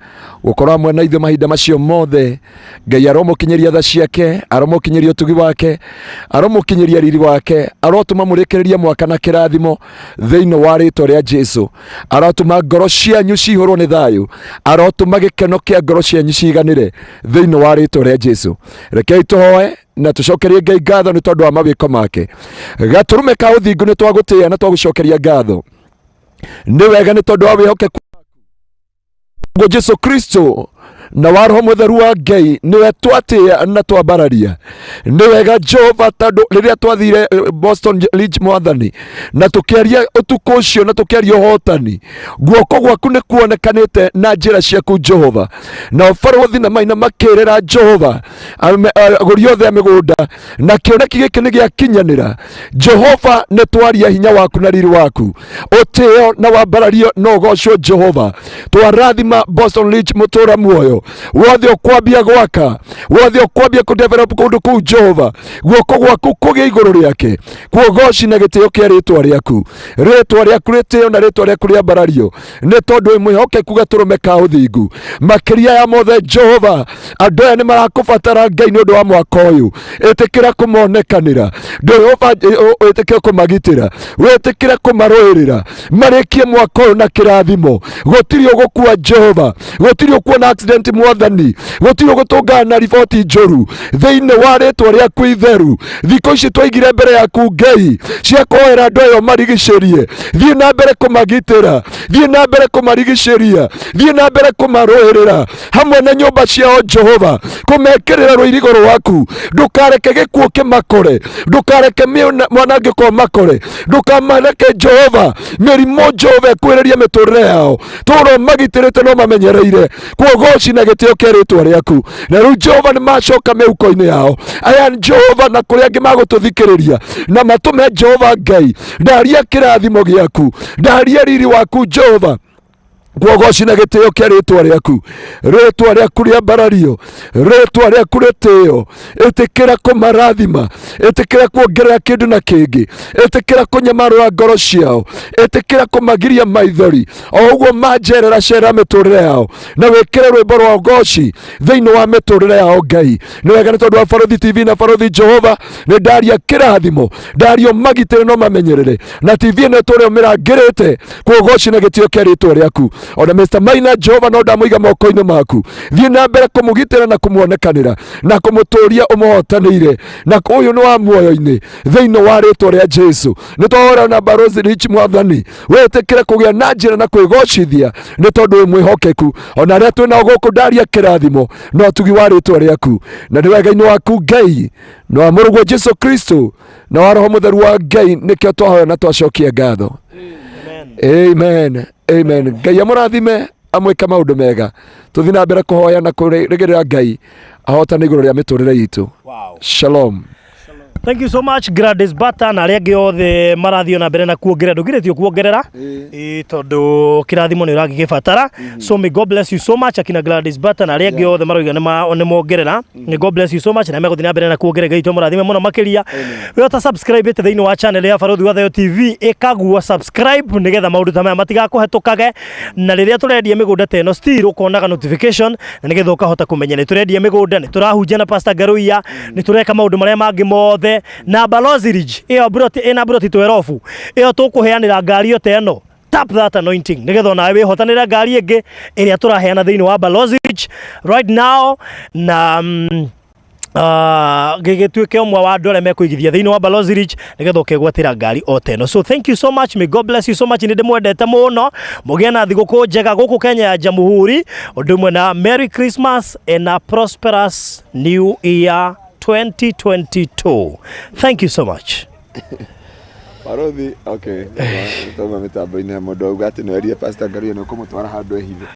gukorwo amwe na ithuĩ mahinda macio mothe. Ngai aromukinyiria tha ciake, aromukinyiria utugi wake, aromukinyiria riri wake, arotuma mũrĩkĩrĩrie mwaka na kĩrathimo thiini wa ritwa ria Jesu. Arotuma ngoro cianyu cihũrwo nĩ thayũ, arotuma gĩkeno kĩa ngoro cianyu ciiganĩre thiini wa ritwa ria Jesu. Rekei tũhoe na tucokerie Ngai ngatho ni tondu wa mawiko make. Gaturume ka uthingu ni twagutia na twagucokeria ngatho. Ni wega ni tondu wa wihokeku waku Jesu Kristo na wa Roho Mutheru wa Ngai niwe twatia na twambararia. Ni wega Jehova tondu riria twathire Boston Ridge Mwathani na tukiaria utuku ucio na tukiaria uhotani, guoko gwaku ni kuonekanite na njira ciaku Jehova, na barothi na maina makirira Jehova aguri othe a migunda na kioneki giki ni giakinyanira. Jehova ni twaria hinya waku na riri waku, utio na wambarario no ugocwo Jehova. Twarathima Boston Ridge mutura muoyo wothe ukwambia gwaka, wothe ukwambia kudevelop kundu kuu Jehova, guoko gwaku kugia iguru riake, kuogoci na gitio kia ritwa riaku ritio na ritwa riaku ria mbarario. Ni tondu mwihokeku gaturume ka uthingu makiria ya mothe Jehova. Andu aya ni marakubatara Ngai ni undu wa mwaka uyu, itikira kumonekanira Jehova, itikira kumagitira, itikira kumaroirira marikie mwaka uyu na kirathimo. Gutiri ugukua Jehova, gutiri ukuona accident Mwathani, gutiri ugutungana na riboti njoru thiini wa ritwa riaku itheru. Thikũ ici twaigire mbere yaku Ngai cia kuhoera andu ayo marigicĩrie, thie na mbere kumagitĩra, thie na mbere kumarigiceria, thie na mbere kumaroerera hamwe na nyumba ciao Jehova, kumekirira rũirigo rwaku. Ndukareke gĩkuũ kĩmakore, ndukareke mwanangĩko makore, ndukamareke Jehova mĩrimũ Jehova kwĩrĩria mĩtũrĩre yao. Tũrwo magitĩrĩte no mamenyereire kuogoci na gĩtĩo kĩa rĩtwa rĩaku. Na rĩu Jehova nĩ macoka mĩhuko-inĩ yao aya Jehova, na kũrĩa angĩ magũtũthikĩrĩria na matũme Jehova Ngai ndaria kĩrathimo gĩaku, ndaria riri waku Jehova, kuogoci na gĩtĩo kĩa rĩtwa rĩaku, rĩtwa rĩaku rĩa mbarario, rĩtwa rĩaku rĩtĩo. Ĩtĩkĩra kũmarathima, ĩtĩkĩra kuongerera kĩndũ na kĩngĩ, ĩtĩkĩra kũnyamarũra ngoro ciao, ĩtĩkĩra kũmagiria maithori o ũguo manjerera cera mĩtũrĩre yao, na wĩkĩre rwĩmbo rwa ũgoci thĩinĩ wa mĩtũrĩre yao Ngai. Nĩ wega nĩ tondũ wa Barothi TV na Barothi Jehova nĩ ndaria kĩrathimo, ndario magitĩre no mamenyerere, na TV ĩno tũrĩa mĩrangĩrĩte kuogoci na gĩtĩo kĩa rĩtwa rĩaku. Ona Mr. Maina Jehova no ndamũiga moko-inĩ maku, thie na mbere kumugitĩra na kumuonekanĩra na kũmũtũria ũmũhotanĩire, na ũyũ nĩ wa muoyo-inĩ thĩinĩ wa rĩtwa rĩa Jesu. Nĩ twahora na Barothi Rich Mwathani, wĩtĩkĩre kũgĩa na njĩra na kwĩgocithia nĩ tondũ wĩ mwĩhokeku. Ona arĩa twĩnao gũkũ ndaria kĩrathimo no tugi wa rĩtwa rĩaku, na nĩ wega-inĩ waku Ngai na wa Mũrũ Jesũ Kristo na wa Roho Mũtheru wa Ngai nĩkĩo twahoya na twacokia ngatho. Amen. Amen. Ngai amũrathime amwĩke maũndũ mega. Tũthiĩ na mbere kũhoya na kũrĩgĩrĩra Ngai ahotane igũrũ rĩa mĩtũrĩre itũ. Shalom. Thank you so much Gladys Bata na arĩa angĩ othe marathio na mbere na kuongerera ndũgirĩtio kuongerera tondũ kĩrathimo nĩ ũragĩbatara. So may God bless you so much akina Gladys Bata na arĩa angĩ othe maroiga nĩ mongerera. May God bless you so much na megũthiĩ na mbere na kuongerera. Ngai mũrathime mũno makĩria. Wewe ta subscribe ĩte thĩinĩ wa channel ya Barũthi wa Thayũ TV ĩkagua subscribe nĩgetha maũndũ ta maya matigakũhetũkage, na rĩrĩa tũrendia mĩgũnda ta ĩno still ũkonaga notification na nĩgetha ũkahota kũmenya nĩ tũrendia mĩgũnda, nĩ tũrahunjia na Pastor Ngaruiya, nĩ tũreka maũndũ marĩa mangĩ mothe na Balozi Ridge iyo broti ina broti 12 iyo tukuheanira ngari yo teno. Tap that anointing nigetha nawe wihotanira ngari ĩngĩ ĩrĩa tũraheana thĩinĩ wa Balozi Ridge right now, na gĩgĩtuĩke ũmwe wa andũ arĩa mekũigithia thĩinĩ wa Balozi Ridge nĩgetha ũkegwatĩra ngari o teno. So thank you so much, may God bless you so much. Nĩ ndĩmwendete mũno, mũgĩe na thigũkũ njega gũkũ Kenya ya Jamhuri, ũndũ ũmwe na Merry Christmas and a prosperous New Year 2022. Thank you so much. Barũthi, okay. Toma mitambo-inĩ mũndũ auga atĩ nĩ werie Pastor Ngaruiya nĩ ũkũmũtwara handũ ehithe.